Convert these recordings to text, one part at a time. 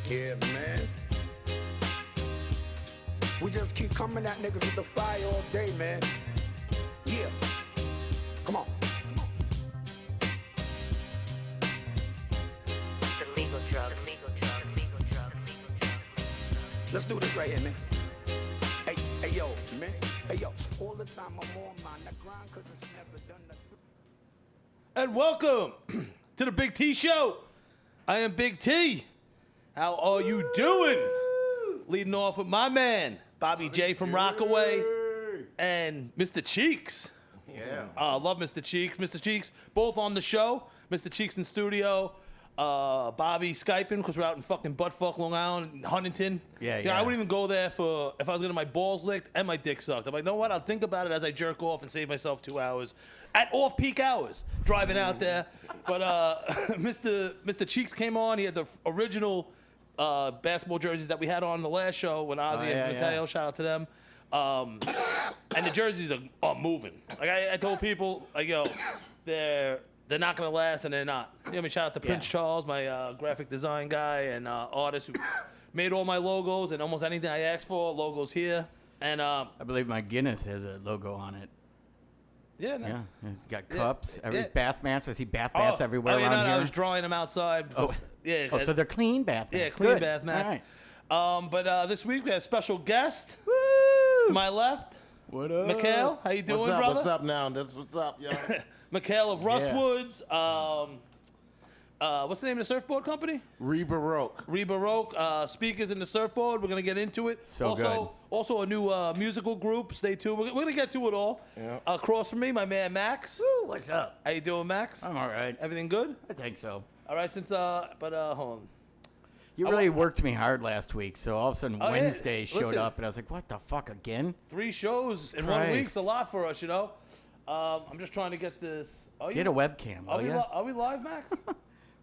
Yeah, man. We just keep coming at niggas with the fire all day, man. Yeah. Come on. The legal drug, the legal drug, the legal drug, the legal drug. Let's do this right here, man. Hey, yo, man. Hey, yo. All the time I'm on mine. I grind cause it's never done. And welcome to the Big T Show. I am Big T. How are you doing? Leading off with my man, Bobby J from Rockaway, and Mr. Cheeks. Yeah. I love Mr. Cheeks. Mr. Cheeks, both on the show. Mr. Cheeks in studio. Bobby Skyping because we're out in fucking buttfuck Long Island, Huntington. Yeah. I wouldn't even go there for if I was getting my balls licked and my dick sucked. I'm like, you know what? I'll think about it as I jerk off and save myself 2 hours at off-peak hours driving out there. But Mr. Cheeks came on. He had the original basketball jerseys that we had on the last show when Ozzy and Mateo. Shout out to them. And the jerseys are moving. Like I told people, like, yo, they're not gonna last, and they're not. You know what I mean? Shout out to Prince Charles, my graphic design guy and artist who made all my logos and almost anything I asked for. Logos here, and I believe my Guinness has a logo on it. Yeah, He's got cups. Yeah. Bath mats. I see bath mats everywhere yeah, around here. I was drawing them outside. So they're clean bath mats. Yeah, clean Good. bath mats. All right. But this week we have a special guest. Woo! To my left, What up? Mikhail. How you doing, What's up? brother? What's up now? That's what's up, yo. Mikhail of Rustwoods. What's the name of the surfboard company? Re-Baroque. Re-Baroque. Speakers in the surfboard. We're going to get into it. Also a new musical group. Stay tuned. We're going to get to it all. Yeah. Across from me, my man Max. Woo, what's up? How you doing, Max? I'm all right. Everything good? I think so. All right, hold on. You really worked me hard last week, so all of a sudden Oh, yeah. Wednesday showed Listen. up, and I was like, what the fuck, again? 3 shows in 1 week's Christ. a lot for us, you know? I'm just trying to get this. Get a webcam, will ya? Are we live, Max?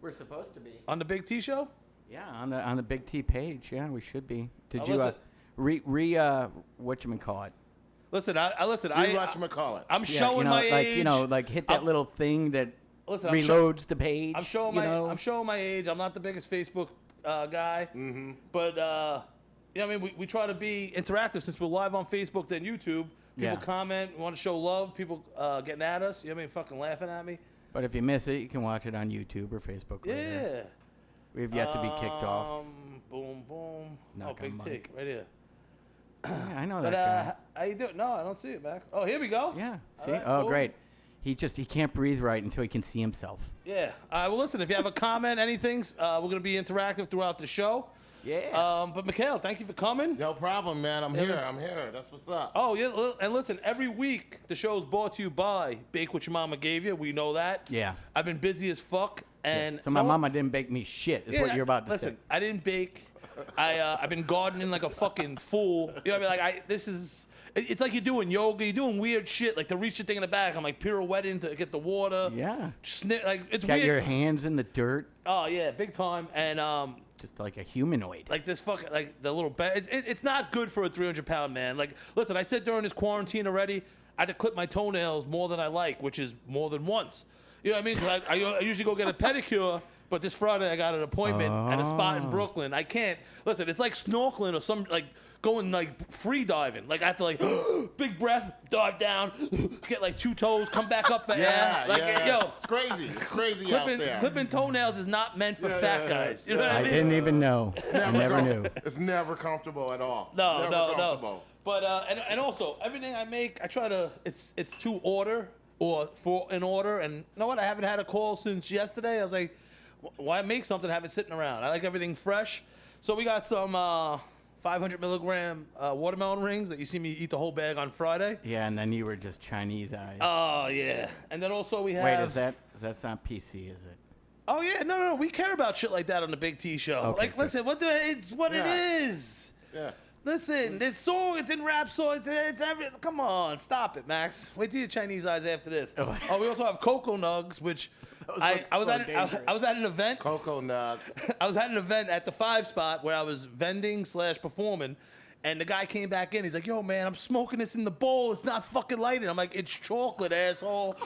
We're supposed to be. On the Big T Show? Yeah, on the Big T page. Yeah, we should be. Did you listen. whatchamacallit? Listen, listen. Re-Whatchamacallit. I'm showing my age. Hit that little thing that Listen, reloads the page. I'm showing I'm showing my age. I'm not the biggest Facebook guy, but you know what I mean. We try to be interactive since we're live on Facebook then YouTube. People comment, want to show love. People getting at us. You know what I mean? Fucking laughing at me. But if you miss it, you can watch it on YouTube or Facebook later. Yeah. We've yet to be kicked off. Boom, boom. Knock Big on T, mic. right here. Yeah, I know But that guy. how you doing? No, I don't see it, Max. Oh, here we go. Yeah. All See? right, Oh, cool. great. He can't breathe right until he can see himself. Yeah. Well, listen, if you have a comment, anything, we're going to be interactive throughout the show. Yeah. But Mikhail, thank you for coming. No problem, man. I'm here. That's what's up. Oh, yeah. And listen, every week the show is brought to you by Bake What Your Mama Gave You. We know that. Yeah. I've been busy as fuck. And So my mama didn't bake me shit, is what you're about to listen, say. I didn't bake. I've been gardening like a fucking fool. You know what I mean? It's like you're doing yoga. You're doing weird shit, like to reach the thing in the back. I'm like pirouetting to get the water. Yeah. It's Got weird. your hands in the dirt, Oh yeah, big time. And just like a humanoid. like this fucking like the little it's not good for a 300-pound man. Like, listen, I said during this quarantine already, I had to clip my toenails more than I like, which is more than once. You know what I mean? 'Cause I usually go get a pedicure, but this Friday I got an appointment at a spot in Brooklyn. I can't listen. It's like snorkeling or some like going like free diving. Like I have to like big breath, dive down, get like 2 toes, come back up for air. Like yo, It's crazy. It's crazy out there. clipping toenails is not meant for fat guys. You know what I I mean? didn't even know. I never knew. It's never comfortable at all. No. Comfortable. But and also everything I make, I try to it's to order or for an order. And you know what? I haven't had a call since yesterday. I was like, why make something? Have it sitting around. I like everything fresh. So we got some 500 milligram watermelon rings that you see me eat the whole bag on Friday. Yeah, and then you were just Chinese eyes. Oh yeah. And then also we have. Wait, that's not PC, is it? Oh yeah, no. We care about shit like that on the Big T Show. Okay, like, good. listen, it's what it is. Yeah. Listen, this song, it's in rap song, it's every. Come on, stop it, Max. Wait till your Chinese eyes after this. Oh, we also have Cocoa Nugs, which I was at an event. Cocoa nuts. I was at an event at the 5 spot where I was vending / performing, And the guy came back in. He's like, "Yo, man, I'm smoking this in the bowl. It's not fucking lighted." I'm like, "It's chocolate, asshole."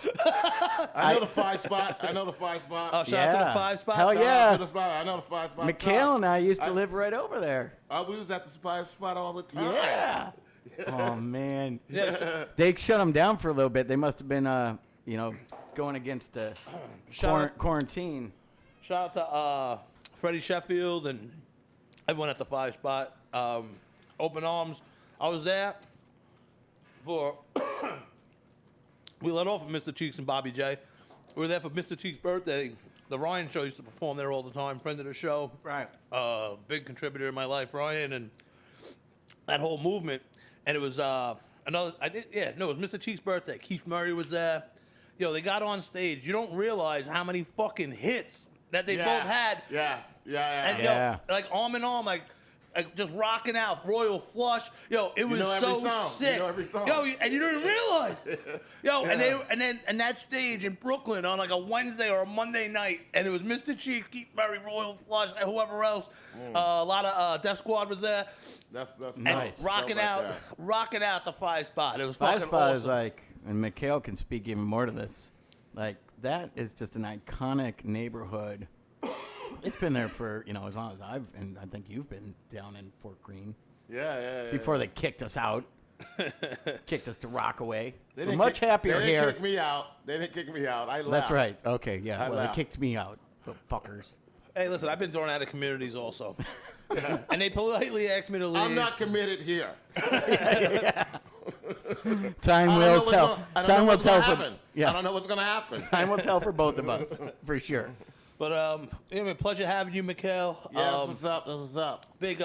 I know the 5 spot. I know the 5 spot. Oh, shout out to the 5 spot. Hell Shout out yeah. to the spot. I know the 5 spot. Mikhail and I used to live right over there. We was at the 5 spot all the time. Yeah. Oh man. Yes. They shut them down for a little bit. They must have been, going against the quarantine. Shout out to Freddie Sheffield and everyone at the 5 spot. Open arms. I was there for. We let off with Mr. Cheeks and Bobby J. We were there for Mr. Cheeks' birthday. The Ryan Show used to perform there all the time. Friend of the show. Right. Big contributor in my life, Ryan, and that whole movement. And it was another. It was Mr. Cheeks' birthday. Keith Murray was there. Yo, they got on stage. You don't realize how many fucking hits that they both had. Yeah. And Yeah. yo, like arm in arm, like just rocking out, Royal Flush. Yo, it was know every so song. sick. You know every song. Yo, and you didn't realize. Yo, Yeah. and that stage in Brooklyn on like a Wednesday or a Monday night, and it was Mr. Chief, Keith Murray, Royal Flush, and whoever else. A lot of Death Squad was there. That's And Nice. rocking Stuff out, like that. rocking out the 5 spot. It was 5 fucking spot awesome. is like, and Mikhail can speak even more to this. Like that is just an iconic neighborhood. It's been there for as long as and I think you've been down in Fort Greene Yeah. before they kicked us out, kicked us to Rockaway. They We're didn't much happier they here. didn't kick me out. They didn't kick me out. I left. That's right. Okay, yeah. I Well, they laugh. kicked me out, the fuckers. Hey, listen, I've been thrown out of communities also, and they politely asked me to leave. I'm not committed here. Time I don't know will what's tell. gonna- I don't Time know will what's tell. gonna For, happen. I yeah, don't know what's gonna happen. time will tell for both of us, for sure. But pleasure having you, Mikhail. Yeah, that's what's up. That's what's up. Big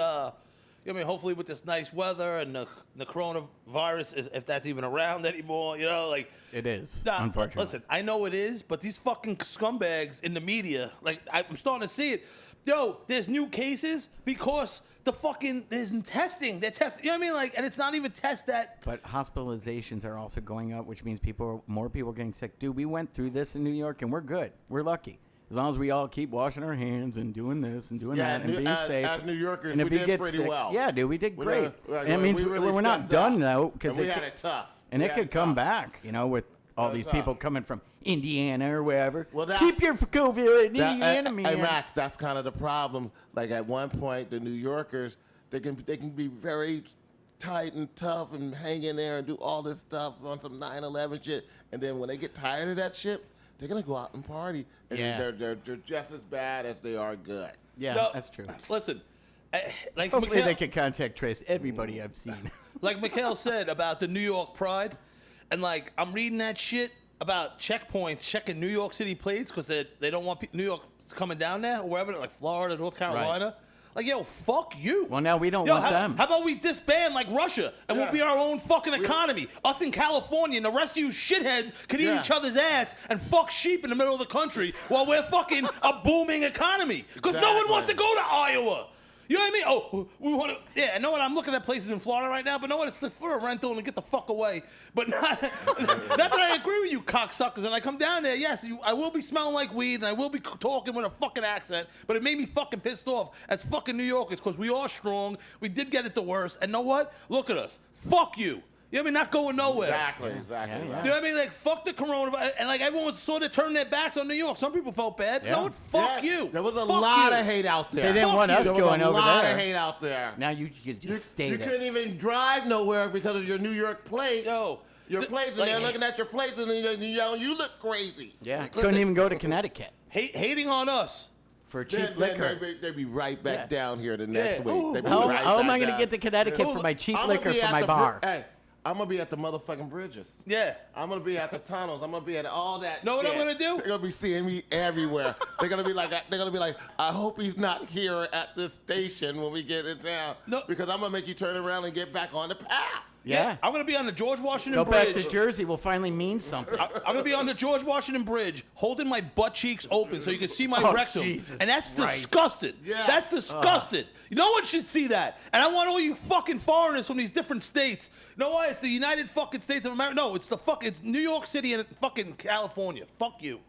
hopefully with this nice weather and the coronavirus, if that's even around anymore, It is, Nah, unfortunately. Listen, I know it is, but these fucking scumbags in the media, I'm starting to see it. Yo, there's new cases because there's testing. They're testing. You know what I mean? And it's not even test that. But hospitalizations are also going up, which means more people are getting sick. Dude, we went through this in New York, and we're good. We're lucky. As long as we all keep washing our hands and doing this and doing that and being safe. As New Yorkers, and if we you did get pretty sick, well. Yeah, dude, we did We great. did- And it means we really we're not stepped done, up. though, because And we had it tough. And We it had could come tough. back, with all Had it these tough. people coming from Indiana or wherever. Well, that- keep your COVID in Indiana, Hey, man. Max, that's kind of the problem. Like at one point, the New Yorkers, they can be very tight and tough and hang in there and do all this stuff on some 9/11 shit. And then when they get tired of that shit, they're gonna go out and party. And Yeah. they're just as bad as they are good. Yeah, No, that's true. Listen, Hopefully Mikhail, they could contact trace everybody I've seen. like Mikhail said about the New York Pride, and I'm reading that shit about checkpoints checking New York City plates because they don't want New York coming down there or wherever, like Florida, North Carolina. Yo, fuck you. Well, now we don't want them. How about we disband like Russia and we'll Yeah. be our own fucking economy? Us in California and the rest of you shitheads can eat Yeah. each other's ass and fuck sheep in the middle of the country while we're fucking a booming economy. Because no one wants to go to Iowa. You know what I mean? Oh, we want to. Yeah, I know what? I'm looking at places in Florida right now, but know what? It's for a rental and get the fuck away. But not that I agree with you, cocksuckers. And I come down there, yes, I will be smelling like weed and I will be talking with a fucking accent, but it made me fucking pissed off as fucking New Yorkers because we are strong. We did get it the worst. And know what? Look at us. Fuck you. You know what I mean? Not going nowhere. Exactly. Yeah. You know what I mean? Fuck the coronavirus. And everyone was sort of turning their backs on New York. Some people felt bad. Yeah. No, fuck you. There was a Fuck lot you. of hate out there. They didn't Fuck want you. us There was going a over lot there. of hate out there. Now you could just stay You there. couldn't even drive nowhere because of your New York plates. Yo, Your plates, and they're looking at your plates, and you look crazy. Yeah, Listen. couldn't even go to Connecticut Hating on us. for cheap Then liquor. they'd be right back Yeah. down here the next Yeah. week. Ooh. They'd be How, right how am back I going to down. get to Connecticut for my cheap I'm gonna liquor be for at my the bar? Hey, I'm gonna be at the motherfucking bridges. Yeah. I'm gonna be at the tunnels. I'm gonna be at all that. Know what I'm shit. gonna do? They're gonna be seeing me everywhere. They're gonna be like, I hope he's not here at this station when we get in town. No. Because I'm gonna make you turn around and get back on the path. Yeah. I'm going to be on the George Washington Go back Bridge. to Jersey will finally mean something. I'm going to be on the George Washington Bridge holding my butt cheeks open so you can see my Oh, rectum. Jesus And that's Christ. disgusting. Yeah. That's disgusting. No one should see that. And I want all you fucking foreigners from these different states. You know why? It's the United fucking States of America. No, it's it's New York City and fucking California. Fuck you.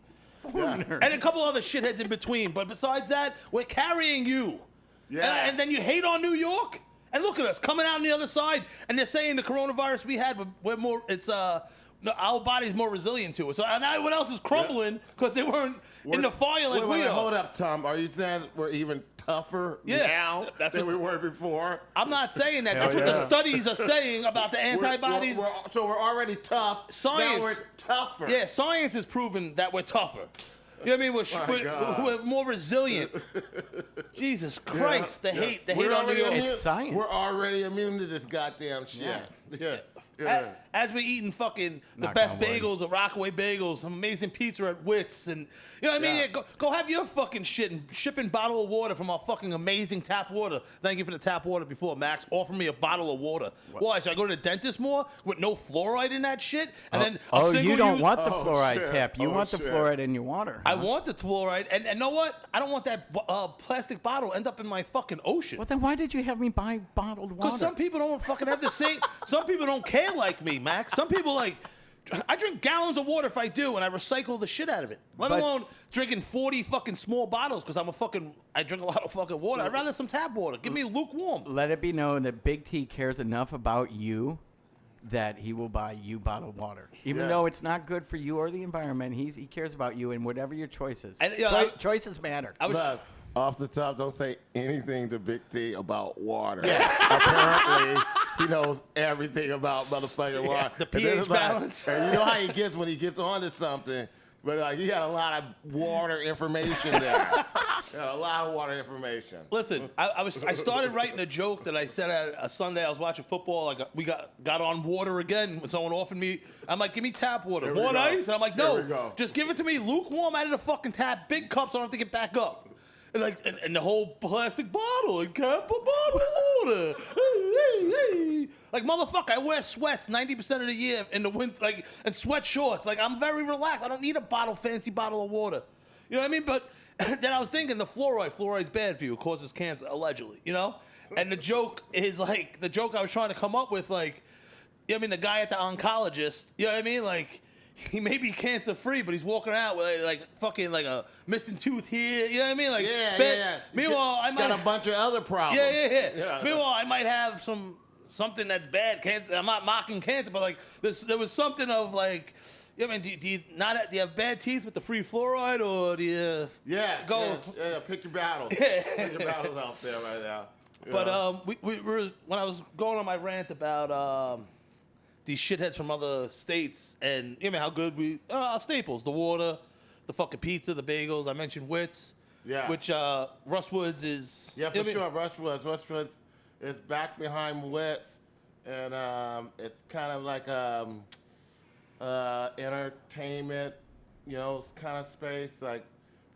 And a couple other shitheads in between. But besides that, we're carrying you. Yeah. And then you hate on New York? And look at us coming out on the other side, and they're saying the coronavirus we had, we're more. It's no, our body's more resilient to it. So now everyone else is crumbling because they weren't in the fire like we are. Hold up, Tom. Are you saying we're even tougher now than we were before? I'm not saying that. That's what the studies are saying about the antibodies. So we're already tough. Science. Now we're tougher. Yeah, science has proven that we're tougher. You know what I mean? We're more resilient. Jesus Christ, the hate on New York. It's science. We're already immune to this goddamn shit. Yeah. As we're eating fucking the best bagels at Rockaway Bagels, some amazing pizza at Wits, and you know what I mean? Yeah, go have your fucking shit and shipping bottle of water from our fucking amazing tap water. Thank you for the tap water before, Max. Offer me a bottle of water. Why? Should I go to the dentist more with no fluoride in that shit? And then you don't want the fluoride tap. You want the fluoride in your water. I want the fluoride, and know what? I don't want that plastic bottle end up in my fucking ocean. Well, then why did you have me buy bottled water? Because some people don't fucking have the same. Some people don't care like me, Max. Some people like. I drink gallons of water if I do, and I recycle the shit out of it. Let alone drinking 40 fucking small bottles because I drink a lot of fucking water. I'd rather some tap water. Give me lukewarm. Let it be known that Big T cares enough about you that he will buy you bottled water. Even though it's not good for you or the environment, he cares about you and whatever your choices. And, choices matter. Look, off the top, don't say anything to Big T about water. Apparently, he knows everything about motherfucking water. The pH balance. And you know how he gets when he gets onto something. But like, he got a lot of water information there. A lot of water information. Listen, I started writing a joke that I said at a Sunday. I was watching football. We got on water again when someone offered me. I'm like, give me tap water. More ice? And I'm like, no, just give it to me lukewarm out of the fucking tap. Big cups. I don't have to get back up. And the whole plastic bottle and cup of bottled water. Like, motherfucker, I wear sweats 90% of the year in the winter, and sweat shorts. Like, I'm very relaxed. I don't need a fancy bottle of water. You know what I mean? But then I was thinking fluoride's bad for you. It causes cancer, allegedly, you know? And the joke is, the joke I was trying to come up with, you know what I mean? The guy at the oncologist, you know what I mean? He may be cancer free, but he's walking out with a missing tooth here. You know what I mean? Yeah. Meanwhile, I might got a bunch of other problems. Yeah. Meanwhile, I might have something that's bad. Cancer. I'm not mocking cancer, but there was something of you know what I mean? Do you have bad teeth with the free fluoride, or do you go? Yeah. Pick your battles. Pick your battles out there right now. But we were when I was going on my rant about these shitheads from other states, and you know how good our staples, the water, the fucking pizza, the bagels. I mentioned Wits, which Russ Woods is. Yeah, for sure. Russ Woods is back behind Wits, and it's kind of like entertainment, kind of space. Like,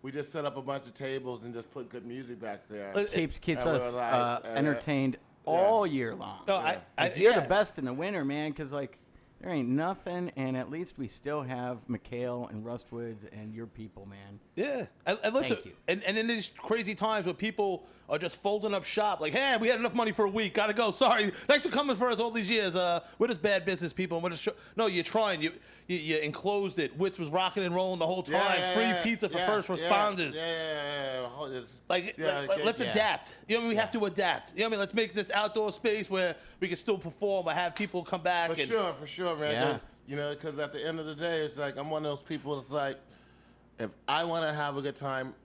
we just set up a bunch of tables and just put good music back there. Keeps us entertained all year long. No, you're the best in the winter, man, because there ain't nothing, and at least we still have McHale and Rustwoods and your people, man. Yeah, and listen, Thank you. And in these crazy times where people are just folding up shop, hey, we had enough money for a week, gotta go. Sorry, thanks for coming for us all these years. We're just bad business people. No, you're trying. You enclosed it. Wits was rocking and rolling the whole time. Free pizza for first responders. Let's adapt. You know what I mean? We have to adapt. You know what I mean? Let's make this outdoor space where we can still perform or have people come back. For sure, man. Yeah. Because at the end of the day, it's I'm one of those people that's if I want to have a good time,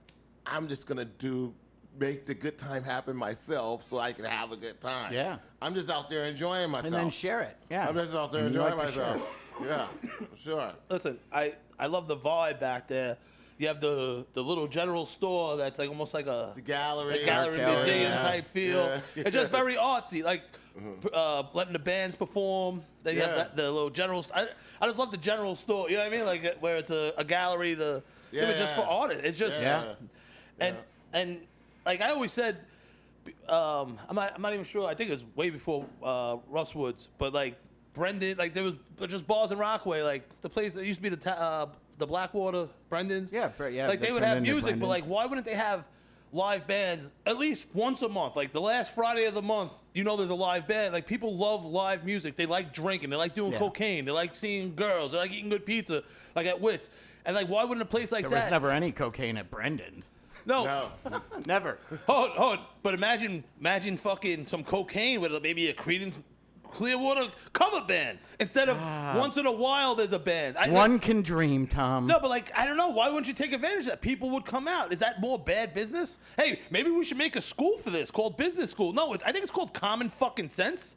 I'm just going to make the good time happen myself so I can have a good time. Yeah. I'm just out there enjoying myself. And then share it. Yeah. I'm just out there enjoying myself. Yeah, for sure. Listen, I love the vibe back there. You have the little general store that's almost like the gallery museum type feel. Yeah. It's just very artsy, letting the bands perform. Then you have the little general. I just love the general store. You know what I mean? Where it's a gallery. Just for artists. It's just and I always said, I'm not even sure. I think it was way before Russ Woods, but Brendan, there was just bars in Rockaway, the place that used to be the Blackwater, Brendan's. Yeah. They would have music, but why wouldn't they have live bands at least once a month? The last Friday of the month, there's a live band. People love live music. They like drinking. They like doing cocaine. They like seeing girls. They like eating good pizza, at Wits. And why wouldn't a place like that? There was never any cocaine at Brendan's. No. Never. Hold. But imagine fucking some cocaine with maybe a Creedence Clearwater cover band instead of once in a while there's a band. One can dream, Tom. No, but like I don't know. Why wouldn't you take advantage of that? People would come out. Is that more bad business? Hey, maybe we should make a school for this called business school. No, I think it's called common fucking sense.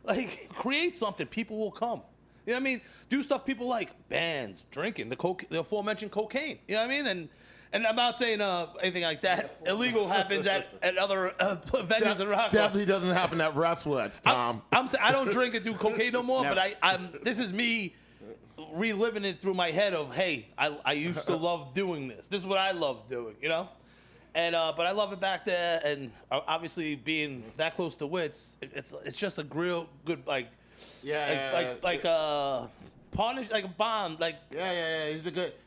Like create something, people will come. You know what I mean? Do stuff people like, bands, drinking, the aforementioned cocaine. You know what I mean? And I'm not saying anything like that illegal happens at other venues in Rockaway. Definitely doesn't happen at Rustwoods, Tom. I'm saying I don't drink and do cocaine no more, No. but this is me reliving it through my head of, hey, I used to love doing this. This is what I love doing, you know? And but I love it back there, and obviously being that close to Wits, it's just a real good partnership, like a bond, like. Yeah.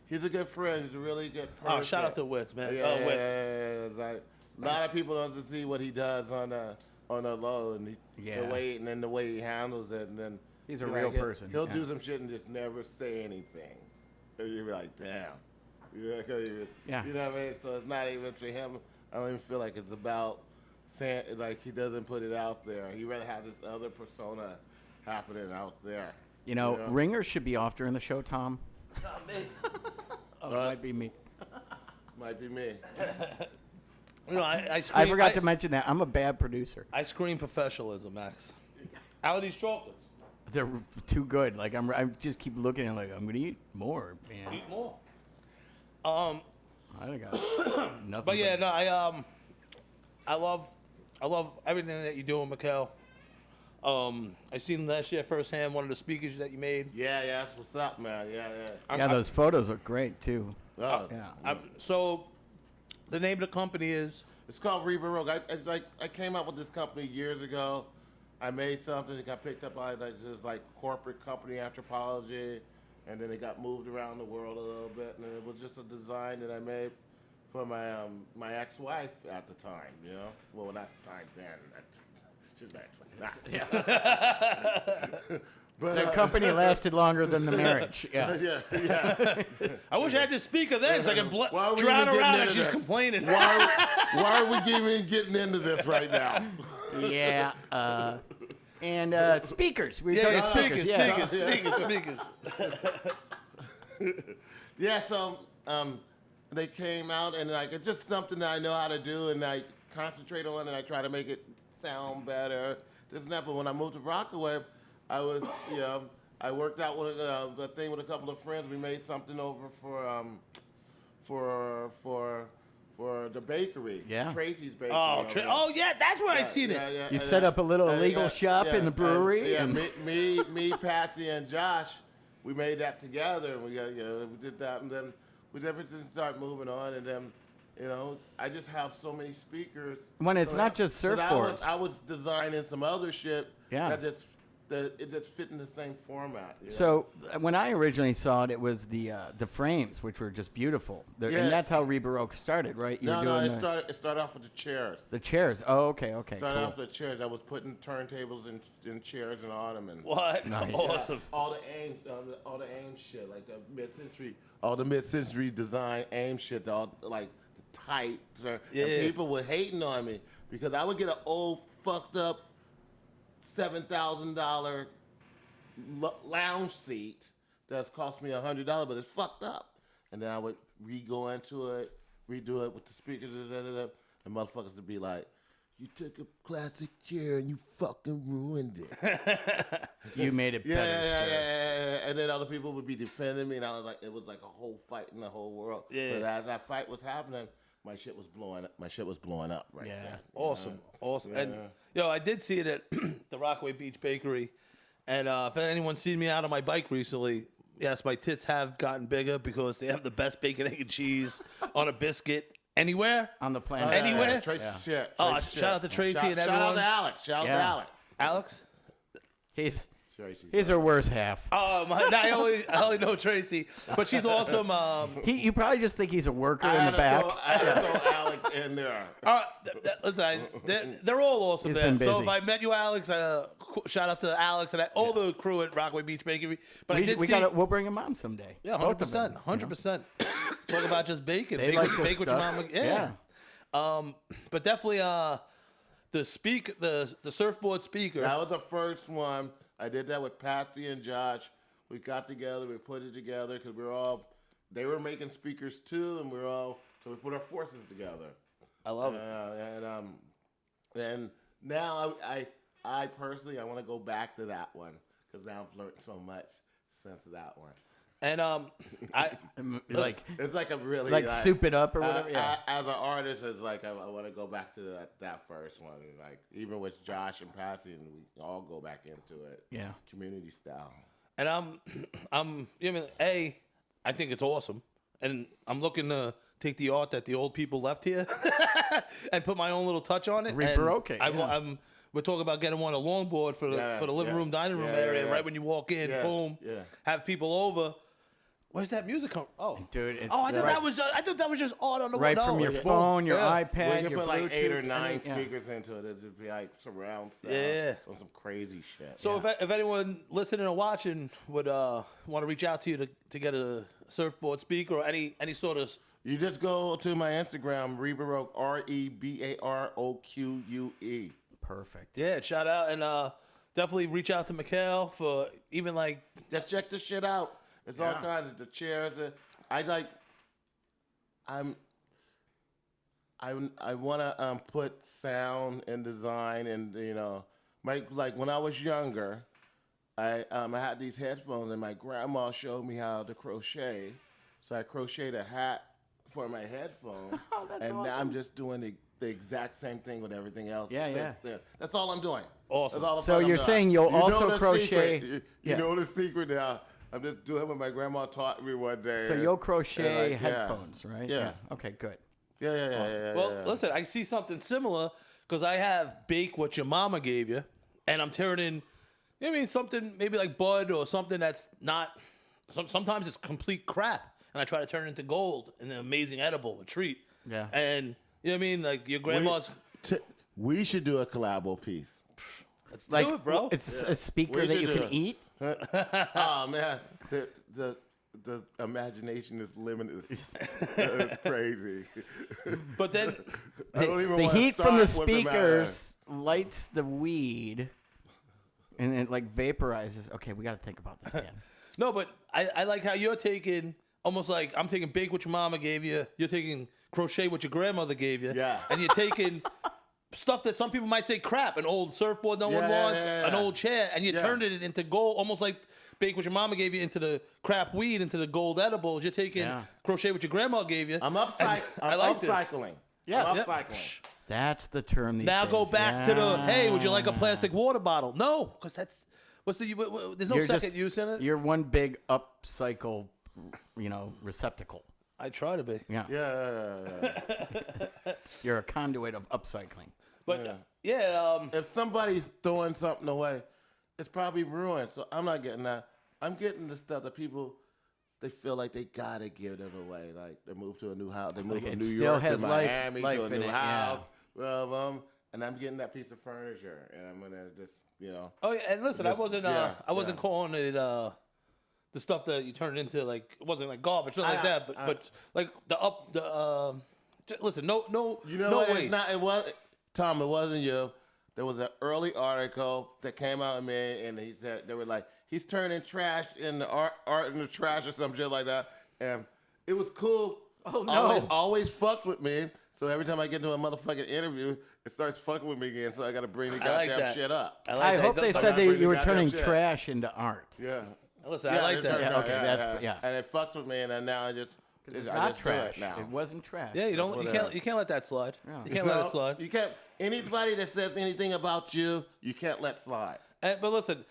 He's a good friend. He's a really good person. Oh, shout out to Wits, man. Yeah. Wits. It's like, a lot of people don't see what he does on the low, and the way he handles it, and then He's a real person. He'll do some shit and just never say anything. And you'll be like, damn. Yeah. You know what I mean? So it's not even for him. I don't even feel like it's about saying, like, he doesn't put it out there. He rather have this other persona happening out there. You know, Ringer should be off during the show, Tom. Not me. Oh, it might be me. Might be me. You know, I I forgot to mention that. I'm a bad producer. I scream professionalism, Max. How are these chocolates? They're too good. Like I just keep looking at it like I'm gonna eat more, man. Eat more. I got nothing. But yeah, no, I love everything that you're doing, Mikhail. I seen last year firsthand one of the speakers that you made. Yeah, that's what's up, man. Yeah. Yeah, those photos look great too. Oh. Yeah. So, the name of the company is. It's called Reba Rogue. I came up with this company years ago. I made something that got picked up by this corporate company anthropology, and then it got moved around the world a little bit, and it was just a design that I made for my ex-wife at the time. You know, well, not the time then. She's my ex-wife. But, The company lasted longer than the marriage. Yeah. yeah. I wish I had this speaker then, so I could Why are we drown even her out getting and into she's this? complaining. Why are we even getting into this right now? Yeah. And speakers. We were Yeah, talking speakers. Yeah, so they came out, and it's just something that I know how to do, and I concentrate on, and I try to make it sound better. This and that. But when I moved to Rockaway, I was, I worked out with a thing with a couple of friends. We made something over for the bakery. Yeah. Tracy's Bakery. Oh, yeah, that's where I seen it. Yeah. You And set up a little illegal shop in the brewery. And me, Patsy, and Josh, we made that together, and we did that, and then we didn't start moving on, and then, I just have so many speakers. When it's not just 'cause surfboards. I was designing some other shit. Yeah. It just fit in the same format. So when I originally saw it, it was the frames, which were just beautiful. Yeah. And that's how Reba Rogue started, right? You were No, doing it started off with the chairs. the chairs. Oh, okay. Started Cool. off with the chairs. I was putting turntables in chairs and ottomans. What? Nice. Awesome. All the AIM shit, like the mid-century design AIM shit, the tight. And people were hating on me because I would get an old fucked up $7,000 lounge seat that's cost me $100, but it's fucked up. And then I would redo it with the speakers, and motherfuckers would be like, "You took a classic chair and you fucking ruined it." You made it better. Yeah. And then other people would be defending me, and I was like, it was like a whole fight in the whole world. Yeah. But as that fight was happening, my shit was blowing up right Yeah. there. Awesome. Yeah. And I did see it at the Rockaway Beach Bakery, and if anyone's seen me out on my bike recently, yes, my tits have gotten bigger because they have the best bacon, egg, and cheese on a biscuit anywhere. On the planet. Anywhere? Tracy shit. Oh, Tracy shit. shout out to Tracy and Shout everyone. out to Alex. Shout out to Alex. Alex? Tracy. He's her worst half. Oh, I only know Tracy, but she's awesome. You probably just think he's a worker I in had the to back. I had to throw Alex in there. Listen, they're all awesome He's there. been So busy. if I met you, Alex, shout out to Alex and all the crew at Rockaway Beach Bakery. But I did see. We'll bring him on someday. Yeah, Both of them, 100%. 100%. Talk about just bacon. They Bake like with- this bake with your stuff. mama. Yeah. But definitely the surfboard speaker. That was the first one. I did that with Patsy and Josh. We got together, we put it together because they were making speakers too, and so we put our forces together. I love it. And now I personally, I want to go back to that one because now I've learned so much since that one. And Like It's like a really like soup it up or whatever. Yeah. As an artist, it's like I want to go back to that first one. Like even with Josh and Patsy, and we all go back into it. Yeah. Community style. And I think it's awesome, and I'm looking to take the art that the old people left here and put my own little touch on it. Rebaroque it, And yeah. we're talking about getting one a longboard for the living room, dining room area. Right when you walk in, boom, have people over. Where's that music come? Oh, Dude, it's I thought that was just art on the right wall. from No, your yeah. phone, your Yeah. iPad, We can your put like 8 or Bluetooth, 9 everything, yeah. speakers into it. It'd be like surround sound. Yeah. On some crazy shit. So if anyone listening or watching would want to reach out to you to get a surfboard speaker or any sort of You just go to my Instagram, Rebaroque, REBAROQUE. Perfect. yeah, shout out and definitely reach out to Mikhail for even like Just check this shit out. It's all kinds of the chairs. I want to put sound and design and like when I was younger, I had these headphones and my grandma showed me how to crochet, so I crocheted a hat for my headphones, and now I'm just doing the exact same thing with everything else. Yeah, since yeah. then. That's all I'm doing. Awesome. That's all the So fuck I'm you're doing. saying you'll You know also the crochet- secret. You Yeah. know the secret now. I'm just doing what my grandma taught me one day. So you'll crochet like, yeah. headphones, right? Yeah. Okay, good. Yeah. well, listen, I see something similar because I have bake what your mama gave you, and I'm turning, something maybe like bud or something that's not. Sometimes it's complete crap, and I try to turn it into gold and an amazing edible, a treat. Yeah. And you know what I mean, like your grandma's. We should do a collabo piece. Let's Like do it, bro. it's a speaker We that should you do can it. eat. Oh man, the imagination is limited. It's crazy. But then, I don't even The wanna heat from the start with speakers lights the weed, and it like vaporizes. Okay, we got to think about this, man. no, but I like how you're taking almost like I'm taking bake what your mama gave you. You're taking crochet what your grandmother gave you. Yeah. And you're taking stuff that some people might say crap, an old surfboard no one wants, an old chair, and you turned it into gold, almost like bake what your mama gave you into the crap weed, into the gold edibles. You're taking crochet what your grandma gave you. I'm I like this. upcycling. Yes. I'm Yep. upcycling. That's the term these Now days. go back to the, hey, would you like a Yeah. plastic water bottle? No, because that's, there's no You're second just- use in it. You're one big upcycle, receptacle. I try to be. Yeah. Yeah. You're a conduit of upcycling. But If somebody's throwing something away, it's probably ruined. So I'm not getting that. I'm getting the stuff that people, they feel like they gotta give it away. Like they move to a new house, they move Like from it New still York to has life- Miami life to a in new it, house. And I'm getting that piece of furniture, and I'm gonna just oh yeah, and listen, I Just- wasn't yeah, I wasn't calling it the stuff that you turn into like it wasn't like garbage, nothing like that, but like listen, no You know no what? waste. It's not. It was Tom. It wasn't you. There was an early article that came out in me, and he said they were like he's turning trash into art in the trash or some shit like that, and it was cool. Oh, no. Always fucked with me. So every time I get into a motherfucking interview, it starts fucking with me again. So I got to bring the I like goddamn that. shit up. like I that. hope they Don't- said bring that the you were goddamn turning shit. trash into art. Yeah. Listen, I like it that. turned Yeah, out, okay, yeah. And it fucked with me, and then now I just It's I not just do it trash. now. It wasn't trash. Yeah, you don't what you it can't is. you can't let that slide. Yeah. You can't let it slide. You can't. Anybody that says anything about you, you can't let slide. But listen,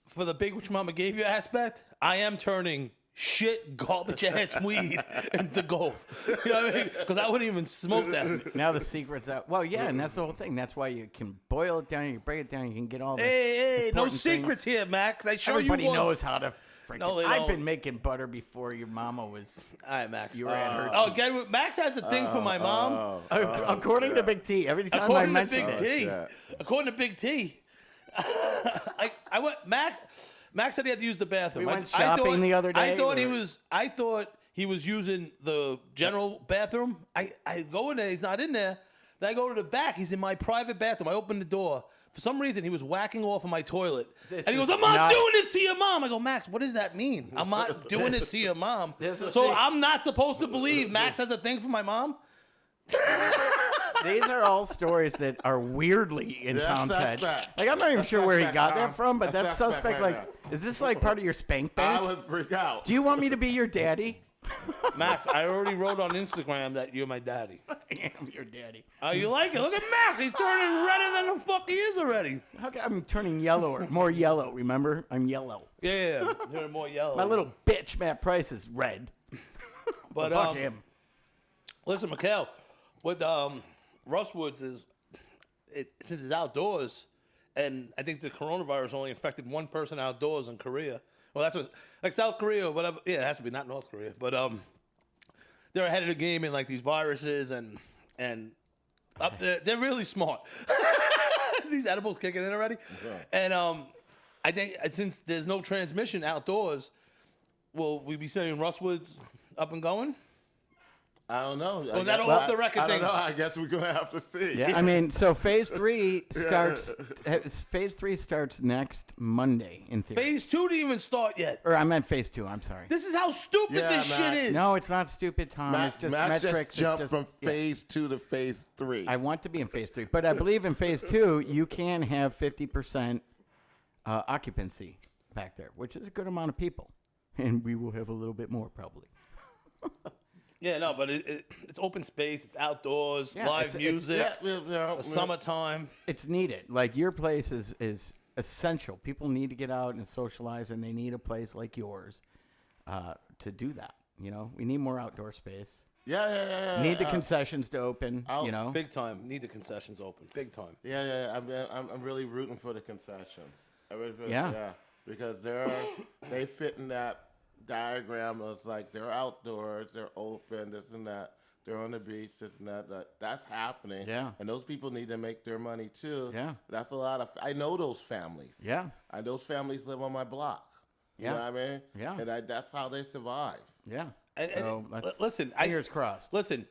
for the big which mama gave you aspect, I am turning shit garbage ass weed into gold. You know what I mean? Because I wouldn't even smoke that. Now the secret's out. Well, yeah, and that's the whole thing. That's why you can boil it down, you can break it down, you can get all the Hey, no important secrets here, Max. I show Everybody you once. knows how to freaking. No, they I've don't. been making butter before your mama was. All right, Max. You were at her. Oh, get it? Max has a thing for my mom. According to Big T, every time I According to mention Big it, T. shit. According to Big T. I went Max said he had to use the bathroom. We went shopping the other day. I thought he was using the general bathroom. I go in there, he's not in there. Then I go to the back, he's in my private bathroom. I open the door. For some reason, he was whacking off of my toilet. And he goes, I'm not doing this to your mom. I go, Max, what does that mean? I'm not doing this to your mom. So I'm not supposed to believe Max has a thing for my mom? These are all stories that are weirdly in Tom's head. Suspect. Like, I'm not even That's sure where he suspect, got Tom. that from, but That's that's suspect suspect. right Like, is this like part of your spank I bank? would freak out. Do you want me to be your daddy? Max, I already wrote on Instagram that you're my daddy. I am your daddy. Oh, you like it? Look at Max. He's turning redder than the fuck he is already. How come I'm turning yellower? More yellow, remember? I'm yellow. Yeah, you're more yellow. My little bitch, Matt Price, is red. But Fuck him. listen, Mikhail, with Russ Woods is since it's outdoors, and I think the coronavirus only infected one person outdoors in Korea. Well, that's what like South Korea or whatever. Yeah, it has to be not North Korea, but they're ahead of the game in like these viruses and up there. They're really smart. These edibles kicking in already, and I think since there's no transmission outdoors, will we be seeing Russ Woods up and going? I don't know. Was that an off the record I thing? don't know. I guess we're gonna have to see. Yeah, I mean, so phase 3 starts. Phase 3 starts next Monday in theory. Phase 2 didn't even start yet. Or I meant phase 2. I'm sorry. This is how stupid Yeah, this shit Max. is. No, it's not stupid, Tom. Max, it's just Max metrics. just jumped it's from yeah. phase 2 to phase 3. I want to be in phase 3, but I believe in phase 2 you can have 50% occupancy back there, which is a good amount of people, and we will have a little bit more probably. Yeah, no, but it's open space. It's outdoors, Yeah, live it's- music, yeah, summertime. It's needed. Like your place is essential. People need to get out and socialize, and they need a place like yours to do that. You know, we need more outdoor space. Yeah. Need the concessions to open. You know, Big time. Need the concessions open. Big time. Yeah. I'm really rooting for the concessions. Yeah. Because they fit in that diagram. It's like they're outdoors, they're open, this and that. They're on the beach, this and that. That's happening. Yeah. And those people need to make their money too. Yeah. That's a lot of. I know those families. Yeah. And those families live on my block. Yeah. You know what I mean? Yeah. And that's how they survive. Yeah. And So let's- listen, fingers crossed. Listen,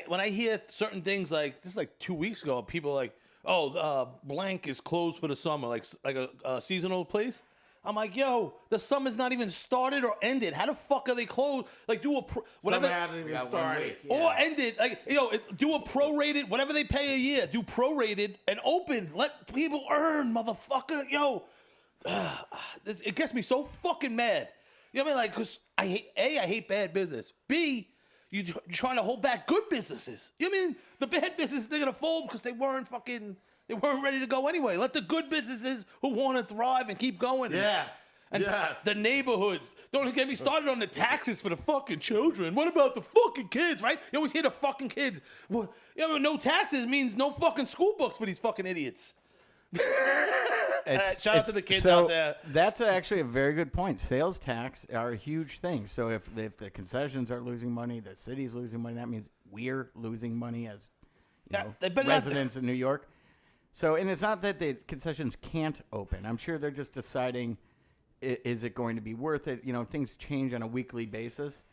when I hear certain things like this, is like 2 weeks ago, people are like, "Oh, blank is closed for the summer," like a seasonal place. I'm like, yo, the summer's not even started or ended. How the fuck are they closed? Like, do a whatever. Summer hasn't even started. Or ended, like, do a prorated, whatever they pay a year, do prorated and open. Let people earn, motherfucker. Yo, it gets me so fucking mad. You know what I mean? Like, because I hate bad business. B, you're trying to hold back good businesses. You know what I mean? The bad businesses, they're going to fold because they weren't ready to go anyway. Let the good businesses who want to thrive and keep going. Yes. And Yes. the neighborhoods. Don't get me started on the taxes for the fucking children. What about the fucking kids, right? You always hear the fucking kids. Well, no taxes means no fucking school books for these fucking idiots. Shout out to the kids out there. That's actually a very good point. Sales tax are a huge thing. So if the concessions are losing money, the city's losing money, that means we're losing money as they better not- residents in New York. So, and it's not that the concessions can't open. I'm sure they're just deciding, is it going to be worth it? You know, things change on a weekly basis.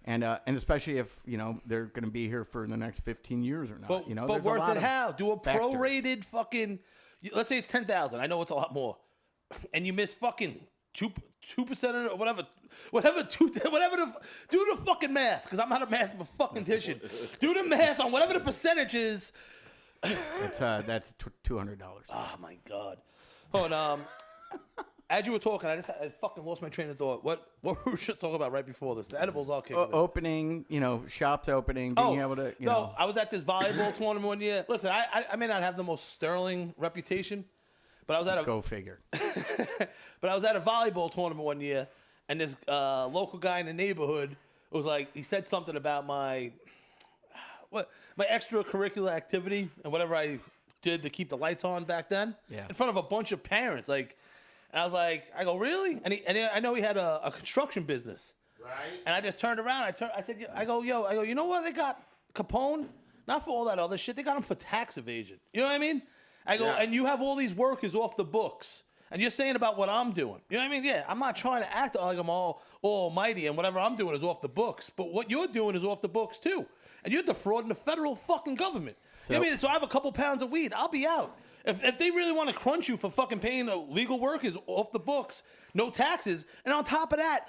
And especially if, they're going to be here for the next 15 years or not. But, there's but a worth lot it of how? Do a factors. prorated fucking. Let's say it's 10,000. I know it's a lot more, and you miss fucking 2% or whatever. Do the fucking math, because I'm not a mathematician. Do the math on whatever the percentage is. That's $200. Oh my god. Hold on. As you were talking, I fucking lost my train of thought. What were we just talking about right before this? The edibles all kicking in. Opening, shops opening, being able to, No, I was at this volleyball tournament one year. Listen, I may not have the most sterling reputation, but I was at a go figure. but I was at a volleyball tournament one year, and this local guy in the neighborhood was like, he said something about my extracurricular activity and whatever I did to keep the lights on back then, in front of a bunch of parents, like. And I was like, I go, really? And I know he had a construction business. Right. And I just turned around. I said, you know what? They got Capone, not for all that other shit. They got him for tax evasion. You know what I mean? I go, Yeah. and you have all these workers off the books. And you're saying about what I'm doing. You know what I mean? Yeah, I'm not trying to act like I'm all almighty and whatever I'm doing is off the books. But what you're doing is off the books too. And you're defrauding the federal fucking government. So- You know what I mean? So I have a couple pounds of weed. I'll be out. If they really want to crunch you for fucking paying legal workers off the books, no taxes, and on top of that,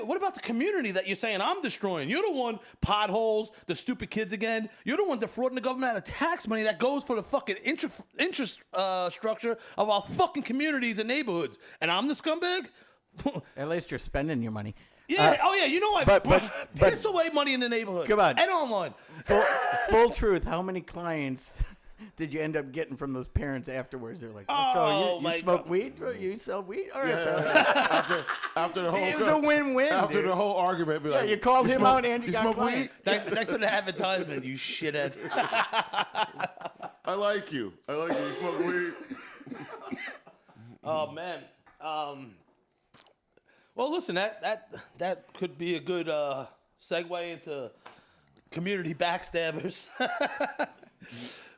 what about the community that you're saying I'm destroying? You're the one, potholes, the stupid kids again. You're the one defrauding the government out of tax money that goes for the fucking interest structure of our fucking communities and neighborhoods. And I'm the scumbag? At least you're spending your money. Yeah, oh yeah, you know what? but- Piss away money in the neighborhood. Come on. And online. Full truth. How many clients did you end up getting from those parents afterwards? They're like, Oh, so my you smoke God. weed? You sell weed? All right. After the whole It was a win-win. After dude. the whole argument, be Yeah, like, you called him smoke- out and you got smoke weed? clients. Thanks for the advertisement, you shithead. I like you. You smoke weed. Oh man. Well, listen, that could be a good segue into community backstabbers.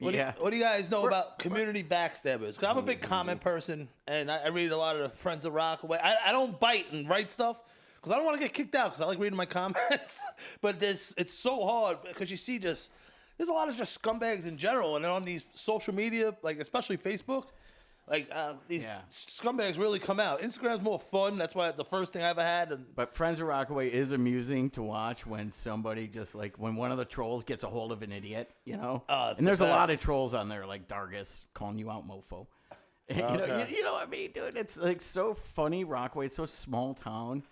What do you guys know about community backstabbers? 'Cause I'm a big comment person, and I read a lot of the Friends of Rockaway. I don't bite and write stuff because I don't want to get kicked out because I like reading my comments. But it's so hard because you see there's a lot of just scumbags in general, and on these social media, like especially Facebook. Like these scumbags really come out. Instagram's more fun. That's why the first thing I ever had. And But Friends of Rockaway is amusing to watch when somebody just like when one of the trolls gets a hold of an idiot, you know. It's And there's the a lot best. of trolls on there like Dargus calling you out, mofo. You know what I mean, dude? It's like so funny. Rockaway, so small town,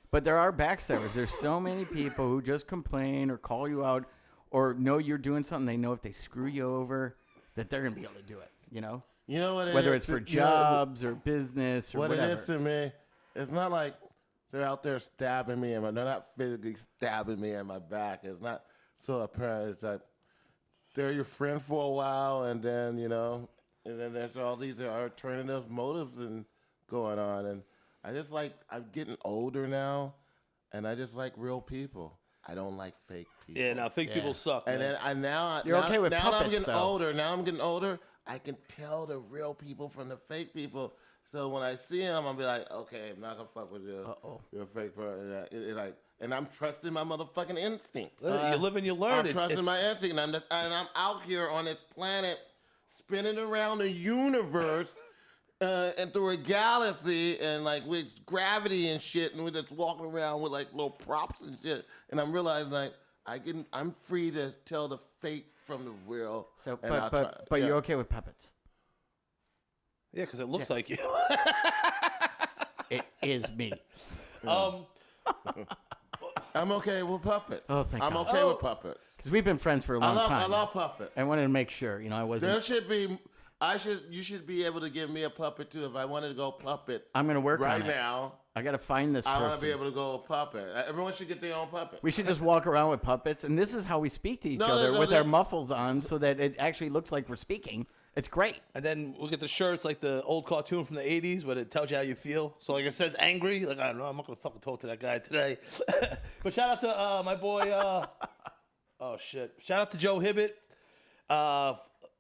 but there are backstabbers. There's so many people who just complain or call you out or know you're doing something. They know if they screw you over that they're gonna be able to do it. You know. You know what it Whether is? it's for You know, jobs or business or what whatever. it is to me, it's not like they're out there stabbing me, they're not physically stabbing me in my back. It's not so apparent. It's like they're your friend for a while, and then and then there's all these alternative motives and going on. And I'm getting older now, and I just like real people. I don't like fake people. yeah, now fake people suck. And man. then You're okay with now that I'm puppets, getting though. older. Now I'm getting older. I can tell the real people from the fake people. So when I see them, I'll be like, okay, I'm not gonna fuck with you. You're a fake person. And I'm trusting my motherfucking instincts. you live and you learn. I'm trusting my instinct, and I'm out here on this planet, spinning around the universe, and through a galaxy, and like with gravity and shit, and we're just walking around with like little props and shit. And I'm realizing like I'm free to tell the fake from the real. So, and I'll but try- you're okay with puppets. Yeah, because it looks like you. It is me. I'm okay with puppets. Oh, thank I'm God. okay with puppets. Because we've been friends for a long time. I love puppets. I wanted to make sure, I wasn't. There should be. You should be able to give me a puppet too if I wanted to go puppet. I'm going to work right on it. now. I got to find this I person. want to be able to go puppet. Everyone should get their own puppet. We should just walk around with puppets, and this is how we speak to each No, other no, with no. our muffles on, so that it actually looks like we're speaking. It's great. And then we'll get the shirts like the old cartoon from the 80s, but it tells you how you feel. So like it says angry. Like, I don't know, I'm not going to fucking talk to that guy today. But shout out to my boy, oh shit. Shout out to Joe Hibbett,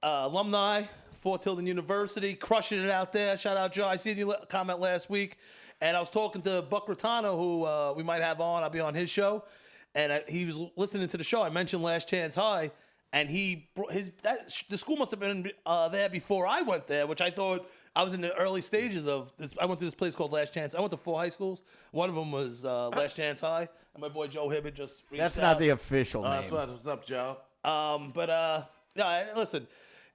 alumni, Fort Tilden University, crushing it out there. Shout out, Joe. I seen you comment last week. And I was talking to Buck Rotano, who we might have on. I'll be on his show. And he was listening to the show. I mentioned Last Chance High. And the school must have been there before I went there, which I thought I was in the early stages of this. I went to this place called Last Chance. I went to 4 high schools. One of them was Last Chance High. And my boy Joe Hibbett just reached That's out. not the official name. What's up, Joe? Yeah, listen,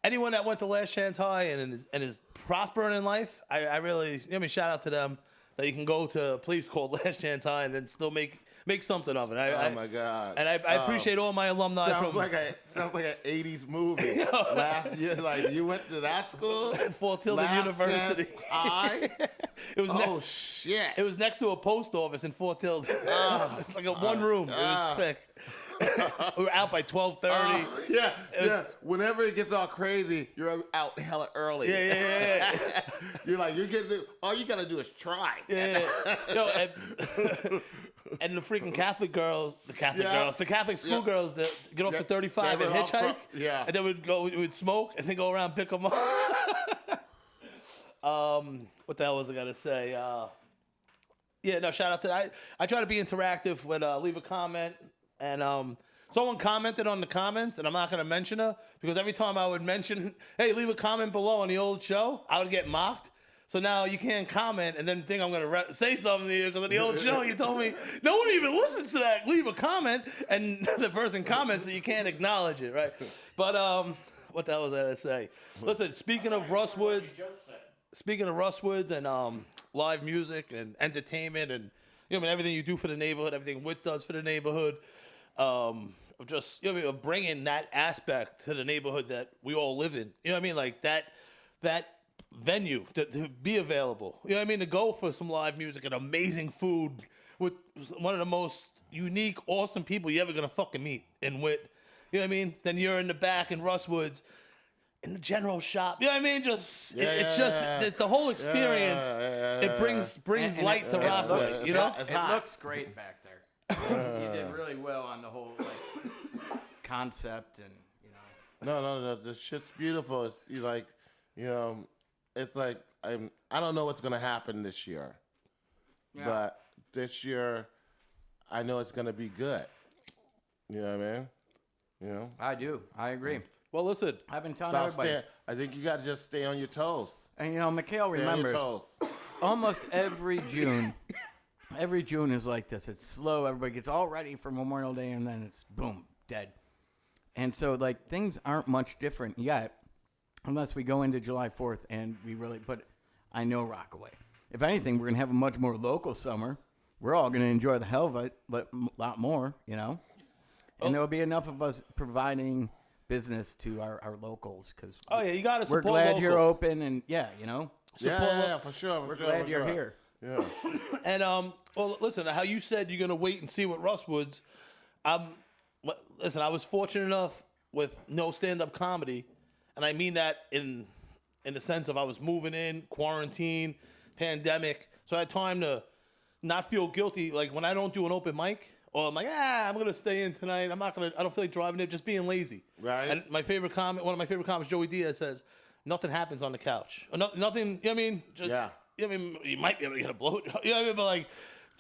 anyone that went to Last Chance High and is prospering in life, I really, shout out to them that you can go to a place called Last Chance High and then still make something of it. Oh my God! And I appreciate all my alumni. Sounds like an '80s movie. Last year, like you went to that school, Fort Tilden University. Chance High? It was Oh shit! It was next to a post office in Fort Tilden. It's like a one room. It was sick. We were out by 12:30. Yeah. Whenever it gets all crazy, you're out hella early. Yeah. You're like, all you gotta do is try. Yeah. No, and the freaking Catholic girls, the Catholic schoolgirls that get off the 35 They and were all hitchhike. yeah. And then we would smoke and then go around and pick them up. What the hell was I gonna say? Yeah, no, shout out to that. I try to be interactive with leave a comment, and someone commented on the comments, and I'm not gonna mention her because every time I would mention, hey, leave a comment below on the old show, I would get mocked. So now you can't comment and then think I'm gonna say something to you because on the old show you told me no one even listens to that. Leave a comment, and the person comments, so you can't acknowledge it, right? But what the hell was I gonna say? Listen, speaking of Russ Woods. Speaking of Russ Woods and live music and entertainment and I mean everything you do for the neighborhood, everything Wit does for the neighborhood, of just of bringing that aspect to the neighborhood that we all live in. You know what I mean? Like that venue to be available. You know what I mean? To go for some live music and amazing food with one of the most unique, awesome people you're ever gonna fucking meet in Wit. You know what I mean? Then you're in the back in Russ Woods. In the general shop, you know what I mean? Just it's just the whole experience. It brings and light to Rockaway. You know, it looks great back there. You did really well on the whole concept, and No, the shit's beautiful. It's like, it's like I don't know what's gonna happen this year, but this year I know it's gonna be good. You know what I mean? I do. I agree. well, listen, I've been telling everybody. I think you got to just stay on your toes. And Mikhail Stay on your remembers toes. almost every June. Every June is like this. It's slow. Everybody gets all ready for Memorial Day, and then it's boom, dead. And so, like, things aren't much different yet, unless we go into July 4th and we really. But I know Rockaway. If anything, we're gonna have a much more local summer. We're all gonna enjoy the hell of it, but a lot more, And there'll be enough of us providing business to our locals because you got to support. we're glad local. you're open, and Yeah, for sure. we're glad you're here. Yeah. And well, listen, how you said you're gonna wait and see what Russ Woods. Listen, I was fortunate enough with no stand-up comedy, and I mean that in the sense of I was moving in, quarantine, pandemic, so I had time to not feel guilty. Like when I don't do an open mic, or I'm like, I'm gonna stay in tonight. I don't feel like driving there, just being lazy. Right. And one of my favorite comments, Joey Diaz says, "Nothing happens on the couch. Or nothing." You know what I mean? Just, Yeah. You know what I mean? You might be able to get a blowjob. You know what I mean? But like.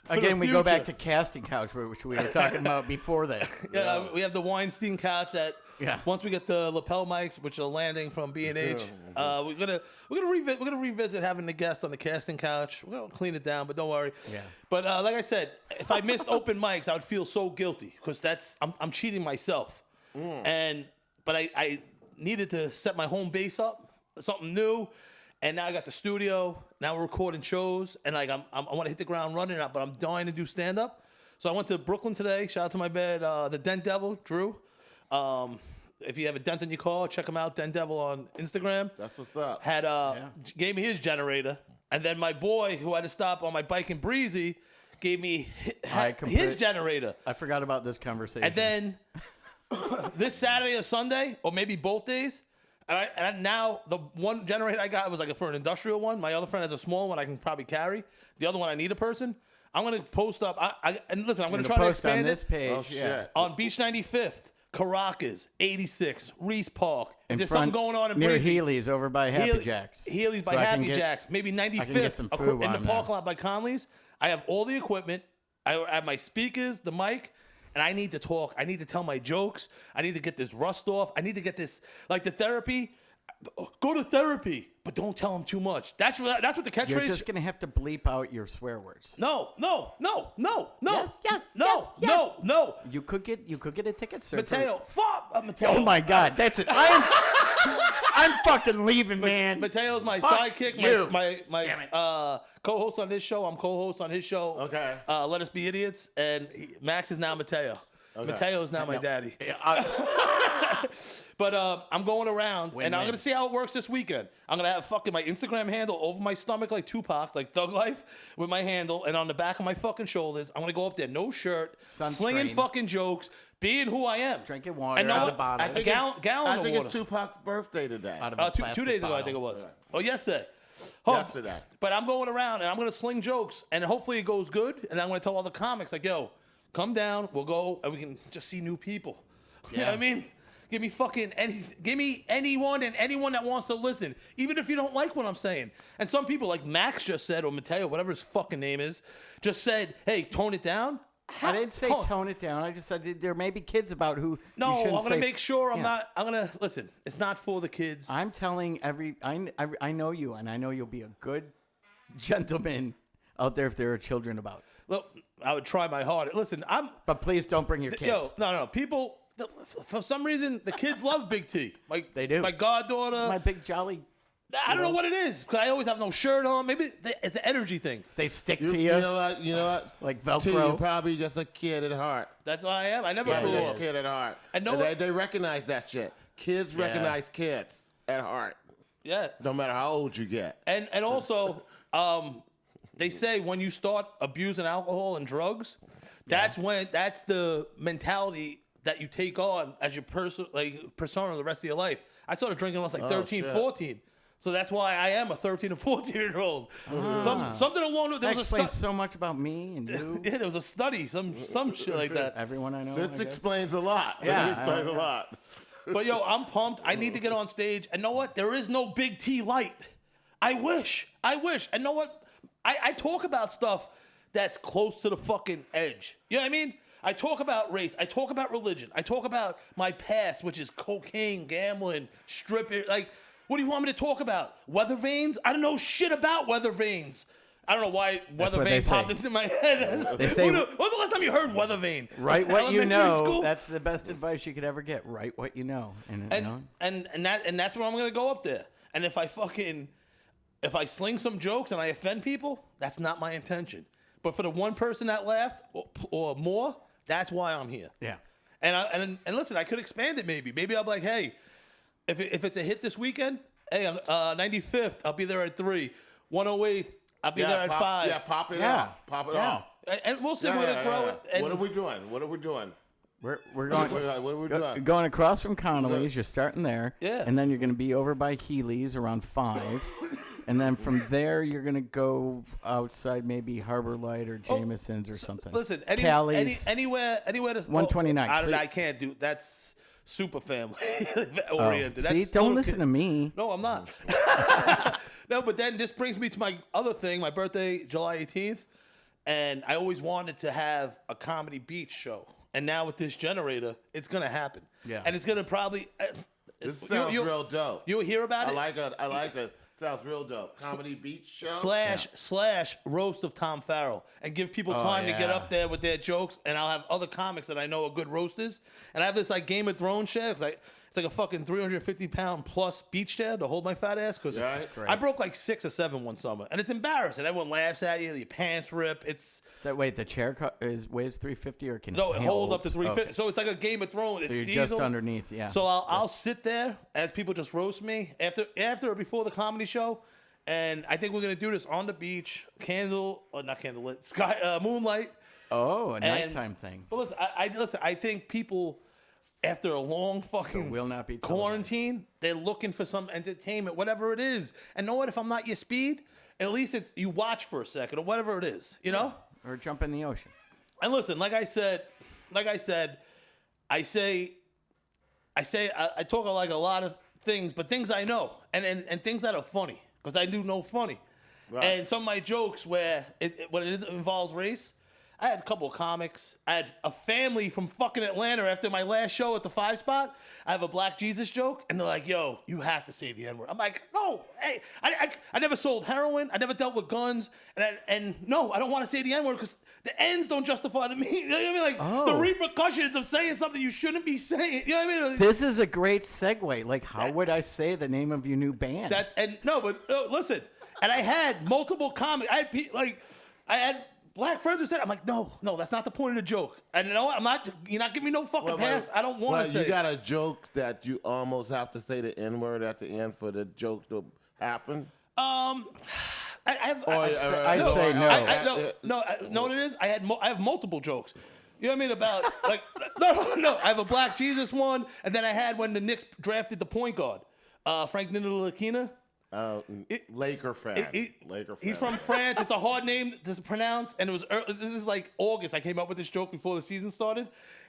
for the Again, we go back future. to Casting Couch, which we were talking about before this. Yeah, we have the Weinstein couch that. Yeah. Once we get the lapel mics, which are landing from B&H, we're gonna revisit having the guest on the casting couch. We're gonna clean it down, but don't worry. Yeah. But like I said, if I missed open mics, I would feel so guilty because I'm cheating myself. But I needed to set my home base up, something new, and now I got the studio. Now we're recording shows, and like I want to hit the ground running, but I'm dying to do stand up. So I went to Brooklyn today. Shout out to my bed, the Dent Devil, Drew. If you have a dent in your car, check him out, Dent Devil on Instagram. That's what's up. Had gave me his generator, and then my boy who had to stop on my bike in Breezy gave me his generator. I forgot about this conversation. And then this Saturday or Sunday, or maybe both days, and now the one generator I got was like for an industrial one. My other friend has a small one I can probably carry. The other one I need a person. I'm gonna post up. And listen, I'm gonna try to post on expand this it page. Oh, shit. Yeah. on Beach 95th, Caracas, 86, Reese Park. If In there's front- something going on in near Breezy, Healy's over by Happy Jacks. Healy's by So I can Happy get- Jacks, maybe 95th. get some food in while the I'm parking there. lot by Conley's. I have all the equipment. I have my speakers, the mic, and I need to talk. I need to tell my jokes. I need to get this rust off. I need to get this, like the therapy. Go to therapy, but don't tell them too much. That's what the catchphrase. You're just gonna have to bleep out your swear words. No. Yes. You could get a ticket, sir. Mateo, fuck Mateo. Oh my God, that's it. I'm fucking leaving, man. Mateo's my Fuck sidekick, you. my co-host on this show. I'm co-host on his show. Okay. Let Us Be Idiots, and Max is now Mateo. Mateo is now my daddy. But I'm going around, and I'm Win-win. gonna see how it works this weekend. I'm gonna have fucking my Instagram handle over my stomach like Tupac, like Thug Life, with my handle, and on the back of my fucking shoulders. I'm gonna go up there, no shirt, slinging Sunscreen. fucking jokes, being who I am. Drinking water And know out of what? the bottle. A gallon I think of water. it's Tupac's birthday today. Out of a Two plastic days ago, I bottle. think it was. Oh, yesterday. Oh, Yesterday. But I'm going around and I'm going to sling jokes and hopefully it goes good. And I'm going to tell all the comics, like, yo, come down. We'll go and we can just see new people. You know what I mean? Give me fucking give me anyone and anyone that wants to listen, even if you don't like what I'm saying. And some people, like Max just said, or Mateo, whatever his fucking name is, just said, "Hey, tone it down." I didn't say tone it down. I just said there may be kids about who. you No, shouldn't I'm gonna say- make sure I'm Yeah. not. I'm gonna listen. It's not for the kids. I'm telling I know you, and I know you'll be a good gentleman out there if there are children about. Look, I would try my hardest. Listen, But please don't bring your kids. Yo, no. People, for some reason, the kids love Big T. Like They do. My goddaughter. My big jolly. I don't know what it is because I always have no shirt on. Maybe it's an energy thing. They stick You, to you you. know what? You know what? Like T, Velcro. you're probably just a kid at heart. That's all I am. I never Yeah, grew you're just up. a kid at heart. I know And what- they recognize that shit. Kids recognize kids at heart, Yeah, no matter how old you get. and also, they say when you start abusing alcohol and drugs, that's the mentality that you take on as your persona the rest of your life. I started drinking when I was like 13, shit. 14. So that's why I am a 13 or 14-year-old. Something along with there That was a explains study. so much about me and you. Yeah, there was a study, some shit like that. Everyone I know. I This guess. explains a lot. Yeah, This explains a lot. But yo, I'm pumped. I need to get on stage. And know what? There is no Big T light. I wish. And know what? I talk about stuff that's close to the fucking edge. You know what I mean? I talk about race. I talk about religion. I talk about my past, which is cocaine, gambling, stripping. Like, what do you want me to talk about? Weather vanes? I don't know shit about weather vanes. I don't know why weather what vane they say. popped into my head. They say- when was the last time you heard weather vane? Write what you Elementary know. school? That's the best advice you could ever get. Write what you know. And, you know? And that's where I'm gonna go up there. And if I sling some jokes and I offend people, that's not my intention. But for the one person that laughed or more, that's why I'm here. Yeah. And listen, I could expand it maybe. Maybe I'll be like, hey, if it's a hit this weekend, hey, 95th, I'll be there at 3. 108th, I'll be there at 5. Yeah, pop it Yeah. off. Pop it Yeah. off. And we'll see Yeah, where yeah, they grow yeah. it. And What are we doing? What are we doing? We're What going. are we doing? Going across from Connolly's, you're starting there. Yeah. And then you're going to be over by Healy's around 5. And then from there, you're going to go outside maybe Harbor Light or Jameson's or something. Listen, Callie's. anywhere to 129. I can't do that's super family oriented. See, That's don't little listen kid- to me. No, I'm not. No, but then this brings me to my other thing. My birthday, July 18th, and I always wanted to have a comedy beach show. And now with this generator, it's gonna happen. Yeah. And it's gonna probably. This sounds real dope. You'll hear about I it. like it. Sounds real dope. Comedy beach show. slash roast of Tom Farrell and give people time to get yeah. up there with their jokes, and I'll have other comics that I know are good roasters, and I have this like Game of Thrones chair. It's like a fucking 350-pound plus beach chair to hold my fat ass because Yeah, that's great. I broke like 6 or 7 one summer, and it's embarrassing. Everyone laughs at you, your pants rip. It's Wait, the chair weighs 350 or can no, it hold up to holds? 350. Okay. So it's like a Game of Thrones. So It's you're diesel. just underneath, yeah. So I'll sit there as people just roast me after or before the comedy show, and I think we're gonna do this on the beach, not candlelit, sky moonlight. Oh, a And- nighttime thing. But listen, I think people after a long fucking will not be televised. quarantine, they're looking for some entertainment, whatever it is. And know what? If I'm not your speed, at least it's you watch for a second or whatever it is, you know. Or jump in the ocean. And listen, I talk like a lot of things, but things I know, and things that are funny, because I do know funny. Right. And some of my jokes where when it involves race, I had a couple of comics. I had a family from fucking Atlanta after my last show at the 5 spot. I have a Black Jesus joke, and they're like, yo, you have to say the N-word. I'm like, no, hey, I never sold heroin. I never dealt with guns. And no, I don't want to say the N-word because the ends don't justify the means. You know what I mean? Like, the repercussions of saying something you shouldn't be saying. You know what I mean? This is a great segue. Like, how would I say the name of your new band? Listen, and I had multiple comics. I had black friends who said, I'm like, no, that's not the point of the joke. And you know what? You're not giving me no fucking pass. I don't want to say you got a joke that you almost have to say the N-word at the end for the joke to happen? I'd say no. No, what it is? I have multiple jokes. You know what I mean? About like no. I have a Black Jesus one, and then I had when the Knicks drafted the point guard, Frank Ntilikina. Laker fan. Laker fan. He's from France. It's a hard name to pronounce, and it was this is like August. I came up with this joke before the season started,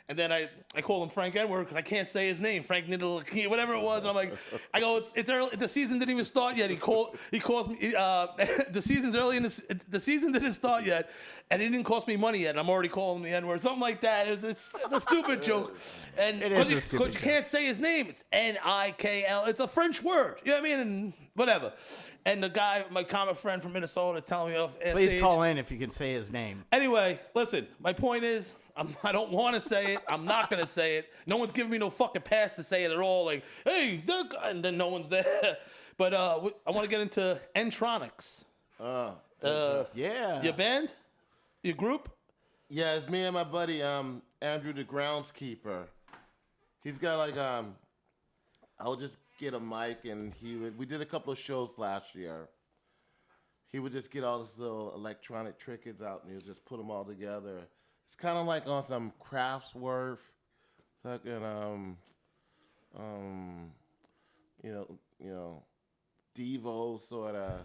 And then I call him Frank N-word because I can't say his name, Frank Niddle, whatever it was. And I'm like, I go, it's early. The season didn't even start yet. He calls me. The season's early, and the season didn't start yet, and it didn't cost me money yet. And I'm already calling him the N-word, something like that. It's a stupid joke, and It is a because stupid you joke. can't say his name, it's Nikl. It's a French word. You know what I mean? And whatever. And the guy, my comic friend from Minnesota, telling me off air Please stage. call in if you can say his name. Anyway, listen, my point is, I don't want to say it. I'm not going to say it. No one's giving me no fucking pass to say it at all. Like, hey, Doug, and then no one's there. But I want to get into Entronics. Yeah. Your band? Your group? Yeah, it's me and my buddy Andrew the groundskeeper. He's got like I'll just get a mic and we did a couple of shows last year. He would just get all this little electronic trinkets out and he would just put them all together. It's kind of like on some Craftsworth, fucking Devo sort of,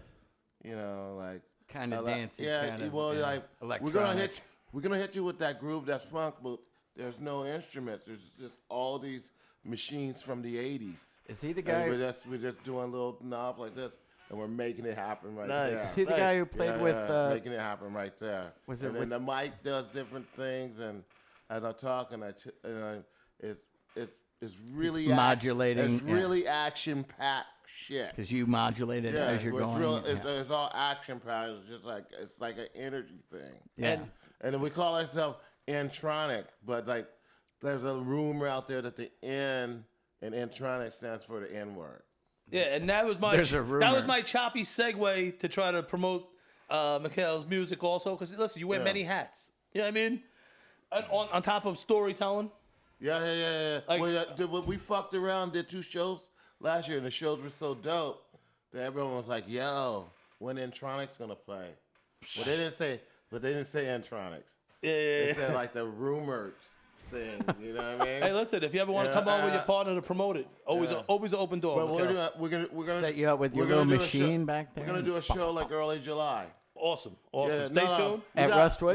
like Kind of dancey. Yeah, kind of, well, yeah, like electronic. we're gonna hit you with that groove that's funk, but there's no instruments. There's just all these machines from the '80s. Is he the And guy? we're just doing little knobs like this, and we're making it happen right Nice. there. Is he the Nice. guy who played with? making it happen right there. Was it and then the mic does different things, and as I'm talking, it's really modulating, It's yeah. really action packed shit. Because you modulate it as you're it's going. real- yeah. it's all action packed. It's just like it's like an energy thing. Yeah. And then we call ourselves Entronic, but like there's a rumor out there that the N in Entronic stands for the N word. Yeah, and that was my There's a rumor. that was my choppy segue to try to promote Mikhail's music also. Because listen, you wear Yeah. many hats. You know what I mean? And on top of storytelling. Yeah. Like- We fucked around, did 2 shows last year, and the shows were so dope that everyone was like, "Yo, when Entronic's gonna play?" But they didn't say Entronics. Yeah. They said like the rumored thing. You know what I mean? Hey, listen, if you ever want to come on with your partner to promote it, always an open door. But Mikhail. we're gonna Set you up with your we're gonna little do a show- machine back there. We're gonna do a show like early July. Awesome. Yeah, Stay tuned. At Rustwoods?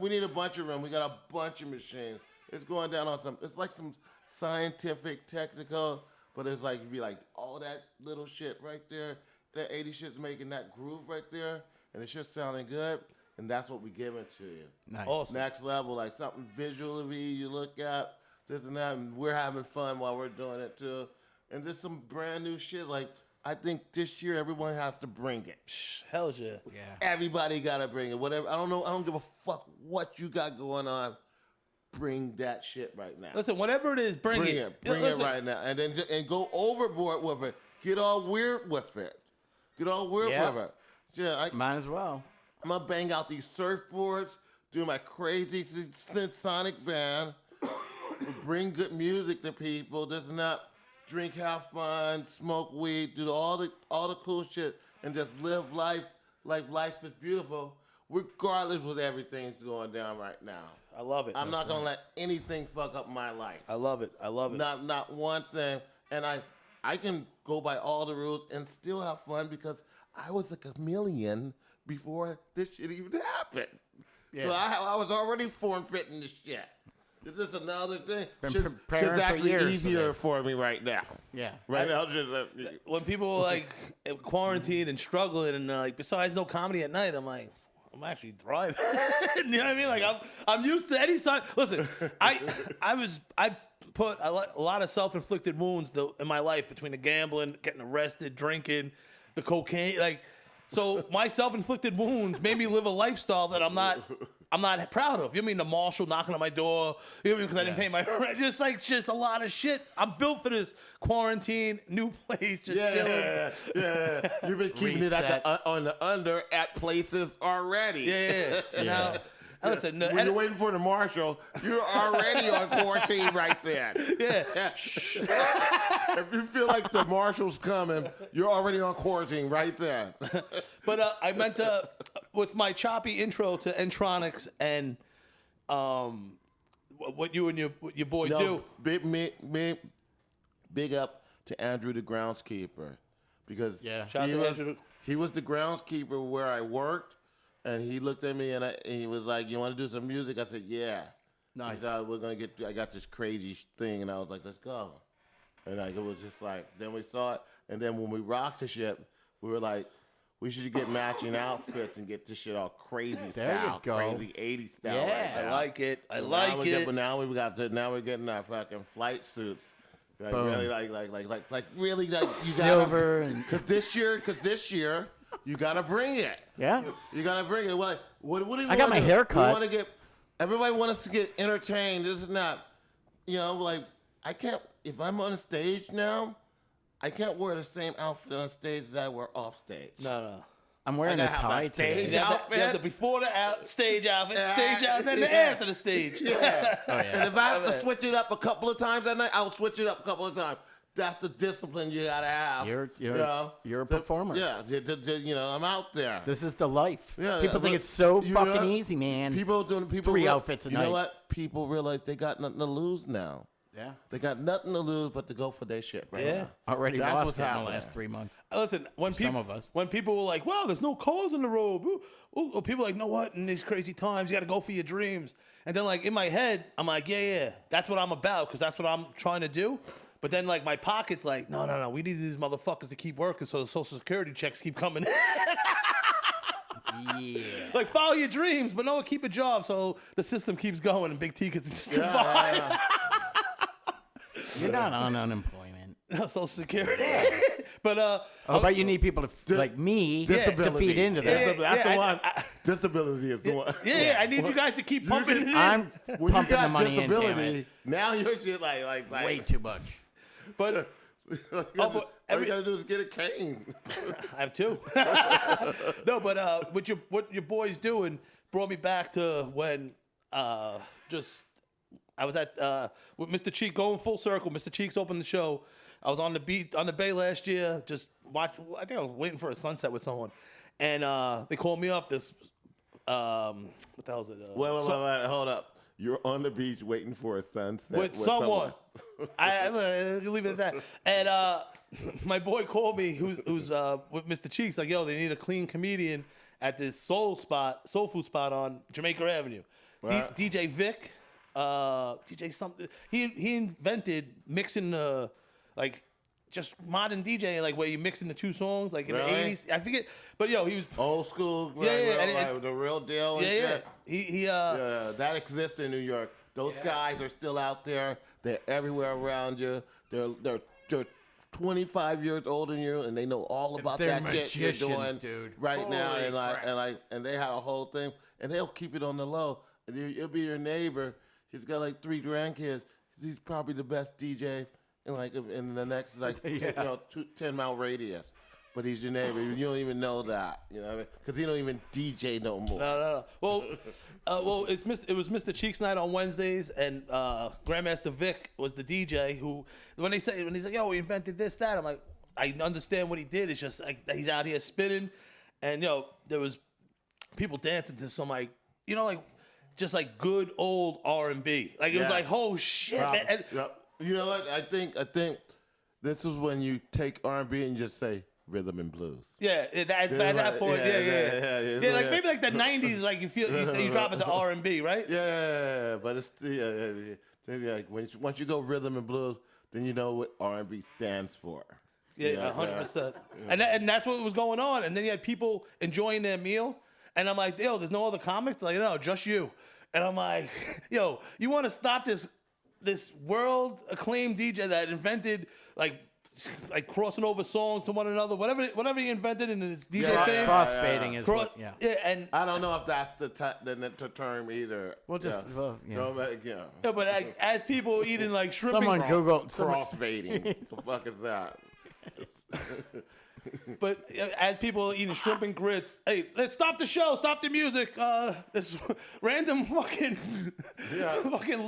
We need a bunch of room. We got a bunch of machines. It's going down on it's like some scientific, technical, but it's like you'd be like all that little shit right there. That 80 shit's making that groove right there, and it's just sounding good, and that's what we give it to you. Nice. Awesome. Next level, like something visually you look at, this and that, and we're having fun while we're doing it too. And just some brand new shit. Like I think this year everyone has to bring it. Hell yeah. Yeah. Everybody gotta bring it. Whatever. I don't know. I don't give a fuck what you got going on. Bring that shit right now. Listen, whatever it is, bring Bring it. it. Bring it right now. And then go overboard with it. Get all weird with it. Get all weird Yeah. with it. Yeah, Might as well. I'm gonna bang out these surfboards, do my crazy sonic band, bring good music to people. Just not drink, have fun, smoke weed, do all the cool shit, and just live life like life is beautiful, regardless of everything's going down right now. I love it. I'm not gonna let anything fuck up my life. I love it. I love it. Not one thing. And I can go by all the rules and still have fun because I was a chameleon before this shit even happened. So I was already form-fitting this shit. This is another thing. Been Shit's preparing for actually years for easier this. for me right now. Yeah. Right now, just When people are like quarantined and struggling and like besides no comedy at night, I'm like, I'm actually thriving. You know what I mean? Like I'm used to any side. Listen, I put a lot of self-inflicted wounds in my life between the gambling, getting arrested, drinking, the cocaine. Like, so my self-inflicted wounds made me live a lifestyle that I'm not proud of. You mean the marshal knocking on my door? You know what I mean? Because I didn't pay my rent. Just a lot of shit. I'm built for this quarantine, new place, just chilling. yeah. You've been keeping it at on the under at places already. Yeah. So now, listen, When you're waiting for the marshal, you're already on quarantine right there. yeah. If you feel like the marshal's coming, you're already on quarantine right there. But I meant to, with my choppy intro to Entronics and what you and your boy do. Big up to Andrew the groundskeeper because Shout out he to was Andrew. he was the groundskeeper where I worked, and he looked at me and he was like, "You want to do some music?" I said, "Yeah." Nice. We're gonna get. I got this crazy thing, and I was like, let's go. And like it was just like. Then we saw it, and then when we rocked the ship, we were like, we should get matching outfits and get this shit all crazy There you style, go. crazy 80s style. Yeah. right I now. like it. I So like it. But now we got to. Now we're getting our fucking flight suits. Like Boom. really, like really, like you Silver and Cause this year, you gotta bring it. yeah. You gotta bring it. What do you I got my hair cut. We want to get. Everybody wants us to get entertained. This is not. Like I can't. If I'm on a stage now, I can't wear the same outfit on stage that I wear off stage. No. I'm wearing a gotta have my tie stage today. You have, outfit. you have the before the stage outfit, Yeah, stage outfit, and the yeah. after the stage. Yeah. Oh, yeah. And if I have to switch it up a couple of times that night, I'll switch it up a couple of times. That's the discipline you gotta have. You're a The- performer. Yeah, I'm out there. This is the life. Yeah, People yeah, think but it's so you know fucking what? easy, man. People Three outfits a You night. know what? People realize they got nothing to lose now. Yeah. They got nothing to lose but to go for their shit. Right Yeah. now. Already That's lost what's it in the happening. last 3 months. Listen, when Some people of us. when people were like, "Well, there's no cars on the road," ooh, people are like, "Know what? In these crazy times, you got to go for your dreams." And then, like in my head, I'm like, "Yeah, that's what I'm about because that's what I'm trying to do." But then, like my pocket's like, "No, we need these motherfuckers to keep working so the Social Security checks keep coming in." Yeah. Like follow your dreams, but no, keep a job so the system keeps going and Big T can survive. Yeah. You're not on unemployment. Social Security. But Oh, but you need people to like me to Disability. feed into that. Yeah, That's the I- one. Disability is the one. yeah, I need you guys to keep pumping it in. I'm When you pumping got the money in. Damn disability, it. now your shit like Way too much. But all but you every- gotta do is get a cane. I have two. No, but what your boys doing brought me back to when I was at with Mr. Cheek going full circle. Mr. Cheeks opened the show. I was on the bay last year, just I think I was waiting for a sunset with someone, and they called me up. This what the hell is it? Wait, hold up. You're on the beach waiting for a sunset with someone. I leave it at that. And my boy called me, who's with Mr. Cheeks, like, yo, they need a clean comedian at this soul food spot on Jamaica Avenue. Right. DJ Vic, DJ something. He invented mixing the like just modern DJ, like where you mixing the two songs, like in Really? the '80s. I forget, but yo, he was Old school, Yeah, right, yeah, real, and- like, the real deal and yeah. shit. He Yeah, that exists in New York. Those guys are still out there. They're everywhere around you. They're 25 years older than you, and they know all about They're that shit you're magicians, doing dude. right now. Holy And they have a whole thing, and they'll keep it on the low. And it'll be your neighbor. He's got like 3 grandkids. He's probably the best DJ in the next 10-mile radius. But he's your neighbor. You don't even know that, you know what I mean? Because he don't even DJ no more. No. Well, it was Mr. Cheeks night on Wednesdays, and Grandmaster Vic was the DJ. Who, when he's like, "Yo, we invented this, that," I'm like, I understand what he did. It's just like he's out here spinning, and there was people dancing to some just like good old R&B. Like it was Yeah. like, oh shit, man. And- Yep. You know what? I think this is when you take R&B and just say rhythm and blues. Yeah, at that point, yeah. yeah. Like maybe like the '90s, like you feel you drop into R&B, right? Yeah, but it's like once you go rhythm and blues, then you know what R&B stands for. Yeah, 100%. And that's what was going on. And then you had people enjoying their meal, and I'm like, yo, there's no other comics. Like, no, just you. And I'm like, yo, you want to stop this world acclaimed DJ that invented like crossing over songs to one another, whatever he invented in his DJ Yeah, fame. Crossfading is Cross- what, yeah. yeah, and I don't know if that's the term either. We'll just, well, yeah. yeah, but as people eating like shrimp, Someone and, Google. Crossfading. What the fuck is that? but as people are eating shrimp and grits, hey, let's stop the show, stop the music. This random fucking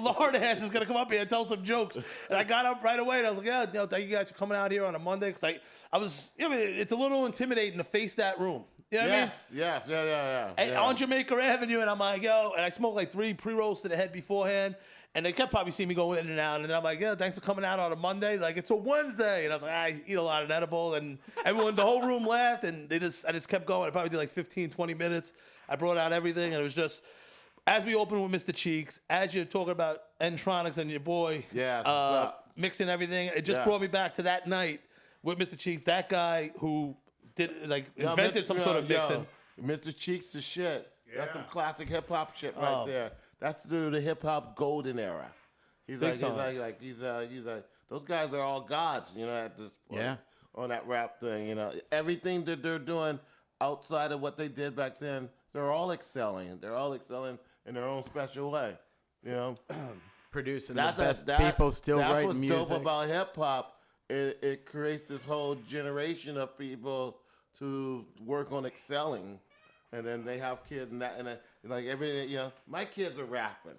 lard ass is gonna come up here and tell some jokes. And I got up right away and I was like, yeah, thank you guys for coming out here on a Monday, because I was, it's a little intimidating to face that room. You know what I mean? Yes, yeah. And on Jamaica Avenue, and I'm like, yo, and I smoked like 3 pre-rolls to the head beforehand, and they kept probably seeing me go in and out, and I'm like, yeah, thanks for coming out on a Monday, like it's a Wednesday, and I was like, I eat a lot of edible, and everyone, the whole room laughed, and I just kept going. I probably did like 15, 20 minutes. I brought out everything, and it was just, as we open with Mr. Cheeks, as you're talking about Entronics and your boy, Yeah, what's up? mixing everything, it just Yeah. brought me back to that night with Mr. Cheeks. That guy who did Yo, invented Mr. some sort of mixing. Mr. Cheeks the shit. That's some classic hip hop shit right Oh. there. That's the hip hop golden era. He's Big time. he's those guys are all gods, you know, at this point. Yeah. On that rap thing, you know, everything that they're doing outside of what they did back then, they're all excelling. They're all excelling in their own special way, you know. Producing That's the best that, people still that's writing what's music. dope about hip hop. It creates this whole generation of people to work on excelling, and then they have kids and that and like every you know, my kids are rapping.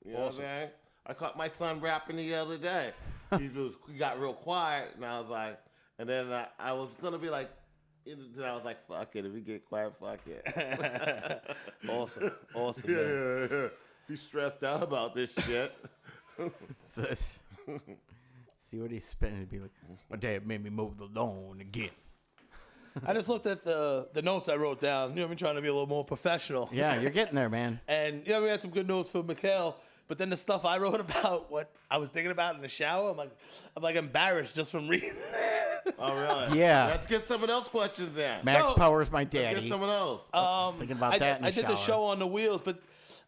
You know what I'm saying? I caught my son rapping the other day. he got real quiet, and I was like, and then I was gonna be like. Then I was like, fuck it. If we get quiet, fuck it. Awesome, yeah, man. yeah. Be stressed out about this shit. See what he's spending. Be like, my dad made me mow the lawn again. I just looked at the notes I wrote down. You know, I've been trying to be a little more professional. Yeah, you're getting there, man. And we had some good notes for Mikhail. But then the stuff I wrote about what I was thinking about in the shower, I'm like embarrassed just from reading. Oh, really? Yeah. Let's get someone else questions in. Max No. Power's my Let's get daddy. someone else. Thinking about that in the I did the shower. show on the wheels, but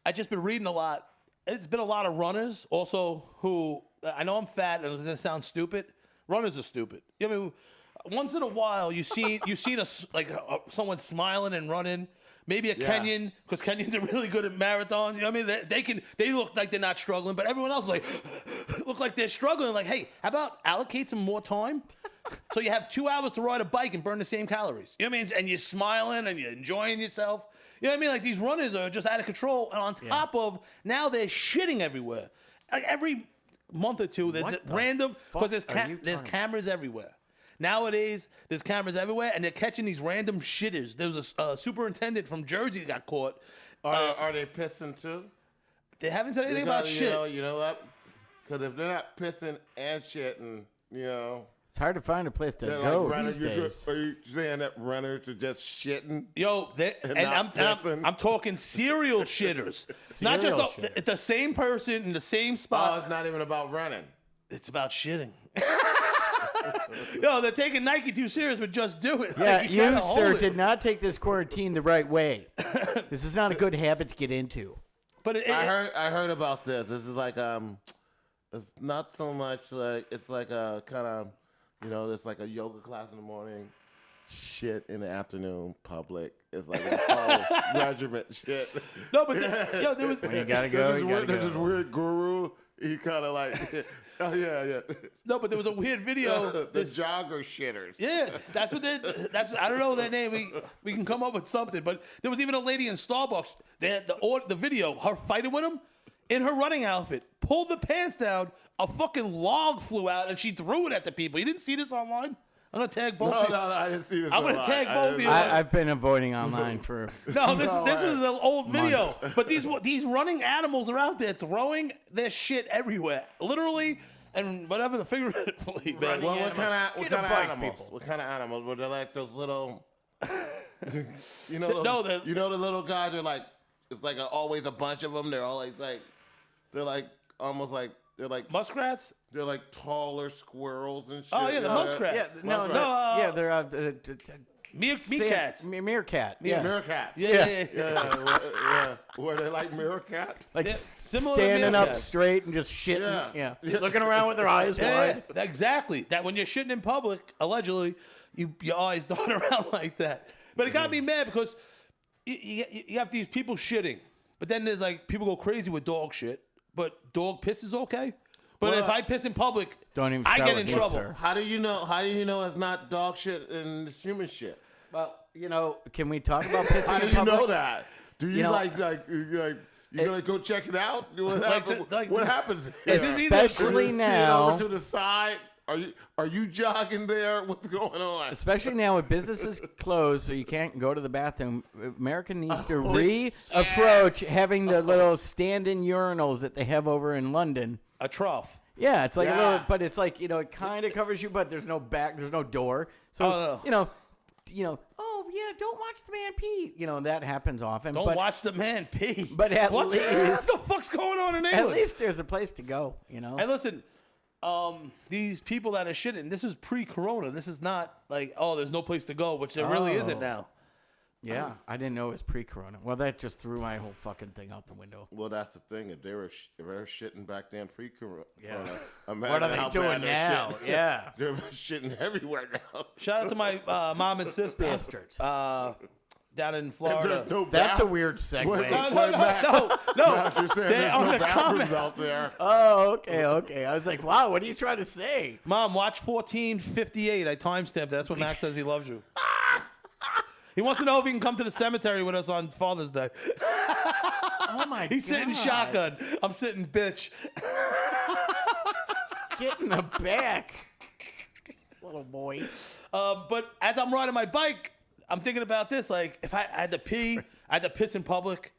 I just been reading a lot. It's been a lot of runners also who I know I'm fat and it's gonna sound stupid. Runners are stupid. I mean, once in a while you see someone smiling and running. Maybe a Kenyan, because Kenyans are really good at marathons. You know what I mean? They look like they're not struggling, but everyone else like look like they're struggling. Like, hey, how about allocate some more time? So you have 2 hours to ride a bike and burn the same calories. You know what I mean? And you're smiling and you're enjoying yourself. You know what I mean? Like these runners are just out of control. And on top of now they're shitting everywhere. Like every month or two, there's What the random because fuck are you there's talking- cameras everywhere. Nowadays, there's cameras everywhere, and they're catching these random shitters. There was a superintendent from Jersey that got caught. Are they pissing too? They haven't said anything about Because, shit. You know what? Because if they're not pissing and shitting, you know, It's hard to find a place to they're go like runners. these days. Are you saying that runners are just shitting? Yo, not pissing. I'm talking serial shitters. Not just Serial shitters. the same person in the same Oh, spot. it's not even about running. It's about shitting. Yo, they're taking Nike too serious, but just do it. Yeah, Like, you, gotta hold sir, it. did not take this quarantine the right way. This is not a good habit to get into. But I heard about this. This is like it's not so much like it's like a kind of it's like a yoga class in the morning, shit in the afternoon, public. It's like a whole regiment shit. no, but there was. When you gotta go, you gotta There's this go. weird guru. He kind of like, oh yeah. No, but there was a weird video. the this- jogger shitters. Yeah, that's what I don't know their name. We can come up with something. But there was even a lady in Starbucks. They had the video, her fighting with him in her running outfit, pulled the pants down, a fucking log flew out, and she threw it at the people. You didn't see this online? I'm gonna tag both. No, of you. I didn't see this. I'm gonna online. tag I both didn't of you. see it. I've been avoiding online for. No, this was an old video. Months. But these running animals are out there throwing their shit everywhere, literally, and whatever the figuratively. Man. Well, what kind of Get a bike, animals? people. What kind of animals? Were they like those little? you know, No, the little guys are like. It's like always a bunch of them. They're always like, they're like almost like they're like Muskrats? they're like taller squirrels and shit. Oh, yeah, the muskrats. Yeah, no, Muskrat. no, yeah, they're Meerkats. Meerkat. Yeah, Meerkats. Yeah. Yeah. Were they like meerkats? like Yeah, similar to standing up meerkats. straight and just shitting. Yeah. Yeah, looking around with their eyes Yeah, wide. exactly. That when you're shitting in public, allegedly, your eyes dart around like that. But it got me mad because you have these people shitting, but then there's like people go crazy with dog shit. But dog piss is okay. But Well, if I piss in public, Don't even I start get with in me, trouble. sir. How do you know? How do you know it's not dog shit and it's human shit? Well, can we talk about pissing How do in you public? know that? Do you, You know- like you gonna go check it out? What happens? What happens? This is either- Especially Sit now. over to the side. Are you jogging there? What's going on? Especially now with businesses closed, so you can't go to the bathroom. America needs to reapproach having the little stand-in urinals that they have over in London. A trough. Yeah, it's like a Yeah. little, but it's like it kind of covers you, but there's no door. So Oh, no. oh, yeah, don't watch the man pee. You know, that happens often. Don't but, watch the man pee. But at what least- the fuck's going on in England? At least there's a place to go, you know? And listen, these people that are shitting, this is pre-corona. This is not like, oh, there's no place to go, which there really isn't now. Yeah, I didn't know it was pre-corona. Well, that just threw my whole fucking thing out the window. Well, that's the thing. If they were shitting back then pre-corona, imagine What are they how doing bad they're now? shitting. Yeah. They're shitting everywhere now. Shout out to my mom and sister. Bastards. Down in There's Florida. no That's a bath- weird segue. Wait, No, wait, no, no, Max. no. Max, you're saying They're there's on no the bathrooms comments. out there. Oh, okay. I was like, wow, what are you trying to say? Mom, watch 1458. I timestamped it. That's what Max says he loves you. He wants to know if he can come to the cemetery with us on Father's Day. Oh, my God. He's sitting shotgun. I'm sitting bitch. Get in the back. Little boy. But as I'm riding my bike, I'm thinking about this. Like, if I had to pee, I had to piss in public.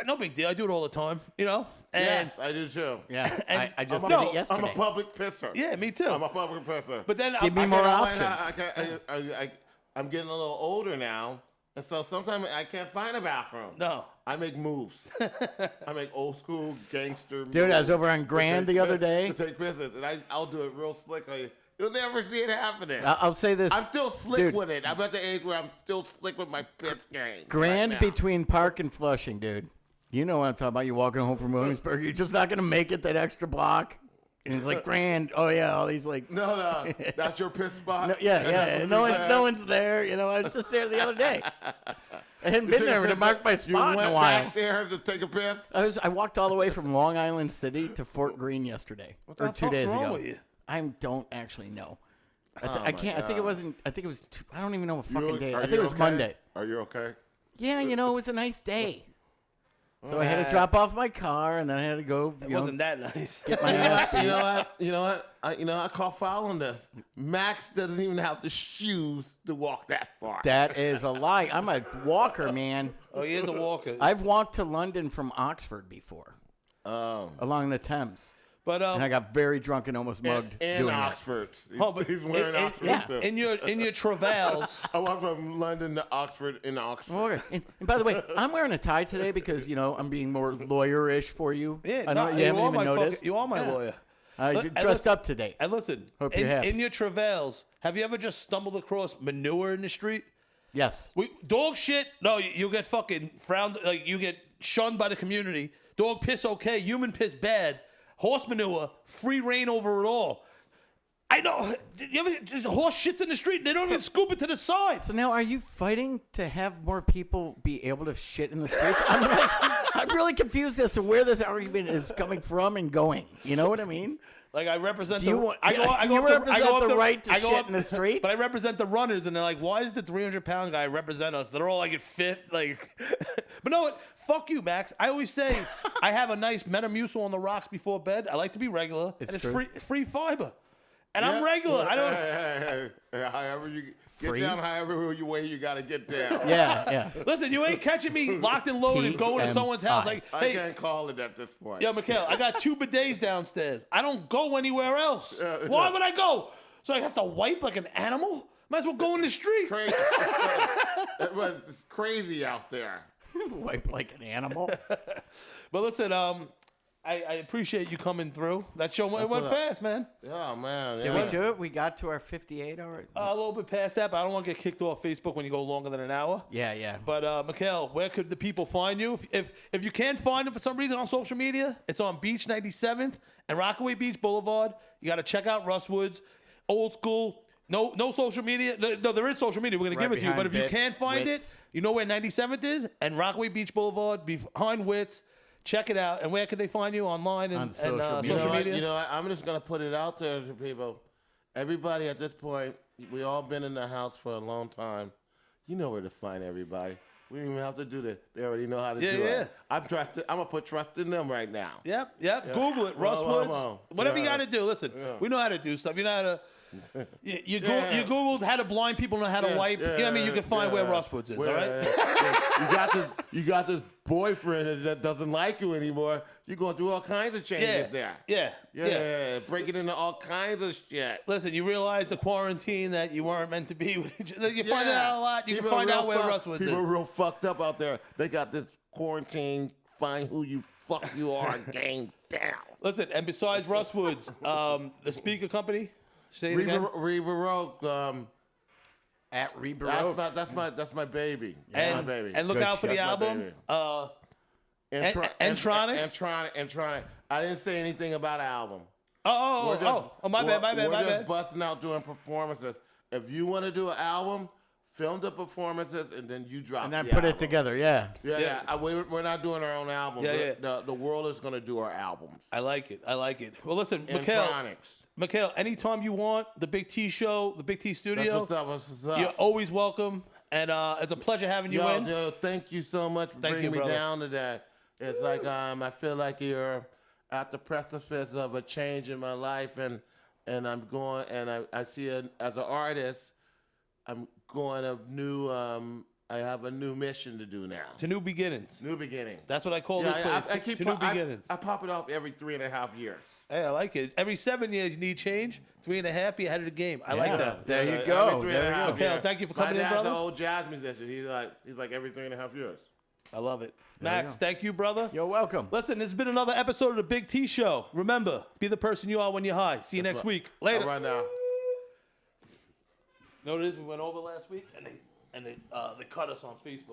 No big deal. I do it all the time, you know? And Yes, I do too. Yeah, And I just I'm did a- it yesterday. I'm a public pisser. yeah, me too. I'm a public pisser. But then Give me I- more I- options. I'm getting a little older now, and so sometimes I can't find a bathroom. No. I make moves. I make old school gangster moves. Dude, I was over on Grand the other day. To take business, and I'll do it real slick. You'll never see it happening. I'll say this. I'm still slick Dude. with it. I'm at the age where I'm still slick with my piss game. Grand right now. between Park and Flushing, dude. You know what I'm talking about. You're walking home from Williamsburg. You're just not going to make it that extra block. And he's like, Grand. Oh, yeah. All these, like. No, that's your piss spot. No, yeah. No one's there. You know, I was just there the other day. I hadn't been there to mark my You spot in went a while. back there to take a piss. I walked all the way from Long Island City to Fort Greene yesterday. What the or 2 fuck's days wrong ago. with you? I don't actually know. Oh I can't. I think it wasn't. I think it was. I don't even know what You- fucking day. are I think you it was okay? Monday. Are you okay? Yeah, you know, it was a nice day. So I had to drop off my car, and then I had to go. It You know, wasn't that nice. get my ass beat. You know what? I call foul on this. Max doesn't even have the shoes to walk that far. That is a lie. I'm a walker, man. Oh, he is a walker. I've walked to London from Oxford before, Oh. along the Thames, But and I got very drunk and almost mugged And doing it. Oxford. Oh, but He's wearing Oxford yeah. too. in your travails, I went from London to Oxford in Oxford. Okay. And by the way, I'm wearing a tie today because I'm being more lawyerish for you. yeah, I know no, you haven't are even my noticed. you are my Yeah. lawyer. I Look, and dressed listen- up today. And listen, Hope you're happy. in your travails, have you ever just stumbled across manure in the street? Yes. Dog shit, no, you get fucking frowned, like you get shunned by the community. Dog piss, okay. Human piss, bad. Horse manure, free reign over it all. I know. You ever, there's horse shits in the street. They don't even scoop it to the side. So now, are you fighting to have more people be able to shit in the streets? I'm really confused as to where this argument is coming from and going. You know what I mean? Like I represent Do the. you want- I go. I go you up the- I represent go up the right to I go shit up- in the streets? But I represent the runners, and they're like, "Why does the 300-pound guy represent us?" They're all like, "It fit." Like, but no, what? Fuck you, Max. I always say I have a nice Metamucil on the rocks before bed. I like to be regular, It's and it's true. free fiber. And I'm Yeah. regular. I don't. Hey, however you get Free? down, however you way you got to get down. Yeah. Listen, you ain't catching me locked and loaded going to someone's house. Like, I hey, can't call it at this point. yo, Mikhail, I got 2 bidets downstairs. I don't go anywhere else. Why would I go? So I have to wipe like an animal? Might as well go in the street. Crazy. It's crazy out there. Wipe like an animal. But listen, I appreciate you coming through. That show went what I- fast, man. Oh man. Did yeah. we do it? We got to our 58 already. A little bit past that, but I don't want to get kicked off Facebook when you go longer than an hour. Yeah. But Mikhail, where could the people find you? If you can't find it for some reason on social media, it's on Beach 97th and Rockaway Beach Boulevard. You got to check out Russ Woods, old school. No social media. No, there is social media. We're gonna Right give it to you. behind But if you Wits. can't find Wits. it, you know where 97th is and Rockaway Beach Boulevard behind Wits. Check it out. And where can they find you online and On social media. You know social what? media? You know what? I'm just gonna put it out there to people. Everybody at this point, we all been in the house for a long time. You know where to find everybody. We don't even have to do that. They already know how to Yeah, do yeah. it. I'm gonna put trust in them right now. Yep. Google it. Russ Well, Woods. well. Whatever you Yeah. got to do. Listen, we know how to do stuff. You know how to You Googled how to blind people know how to wipe. I mean, you can find where Rustwoods is, all right? You got this boyfriend that doesn't like you anymore. You're going through all kinds of changes there. Yeah. Breaking into all kinds of shit. Listen, you realize the quarantine that you weren't meant to be with each other. You find out a lot. You can find out where Rustwoods is. People are real fucked up out there. They got this quarantine, find who you fuck you are, game down. Listen, and besides Rustwoods, the speaker company, say it again. Reba Rogue, At Reba. that's my baby. And, That's my baby. and look out for the That's my album. baby. Entronics. I didn't say anything about album. My bad. We're just busting out doing performances. If you want to do an album, film the performances and then you drop. And then the put album. it together. Yeah. Yeah. We're not doing our own album. Yeah. The world is going to do our albums. I like it. Well, listen, Mikhail, anytime you want, the Big T Show, the Big T Studio, That's what's up. you're always welcome. And it's a pleasure having you in. Yo, thank you so much for bringing me down today. It's like I feel like you're at the precipice of a change in my life, and I'm going, and I see as an artist, I'm going a new. I have a new mission to do now. To new beginnings. New beginning. That's what I call this place. To new beginnings. I pop it off every 3.5 years. Hey, I like it. Every 7 years, you need change. 3.5, you're ahead of the game. I like that. There you go. Every 3.5 There you go. Okay, years. thank you for coming in, My brother. dad's an old jazz musician. He's like every 3.5 years. I love it. you Max, go. thank you, brother. You're welcome. Listen, this has been another episode of the Big T Show. Remember, be the person you are when you're high. See you next week. Later. All right now. You know what it is? We went over last week, and they cut us on Facebook.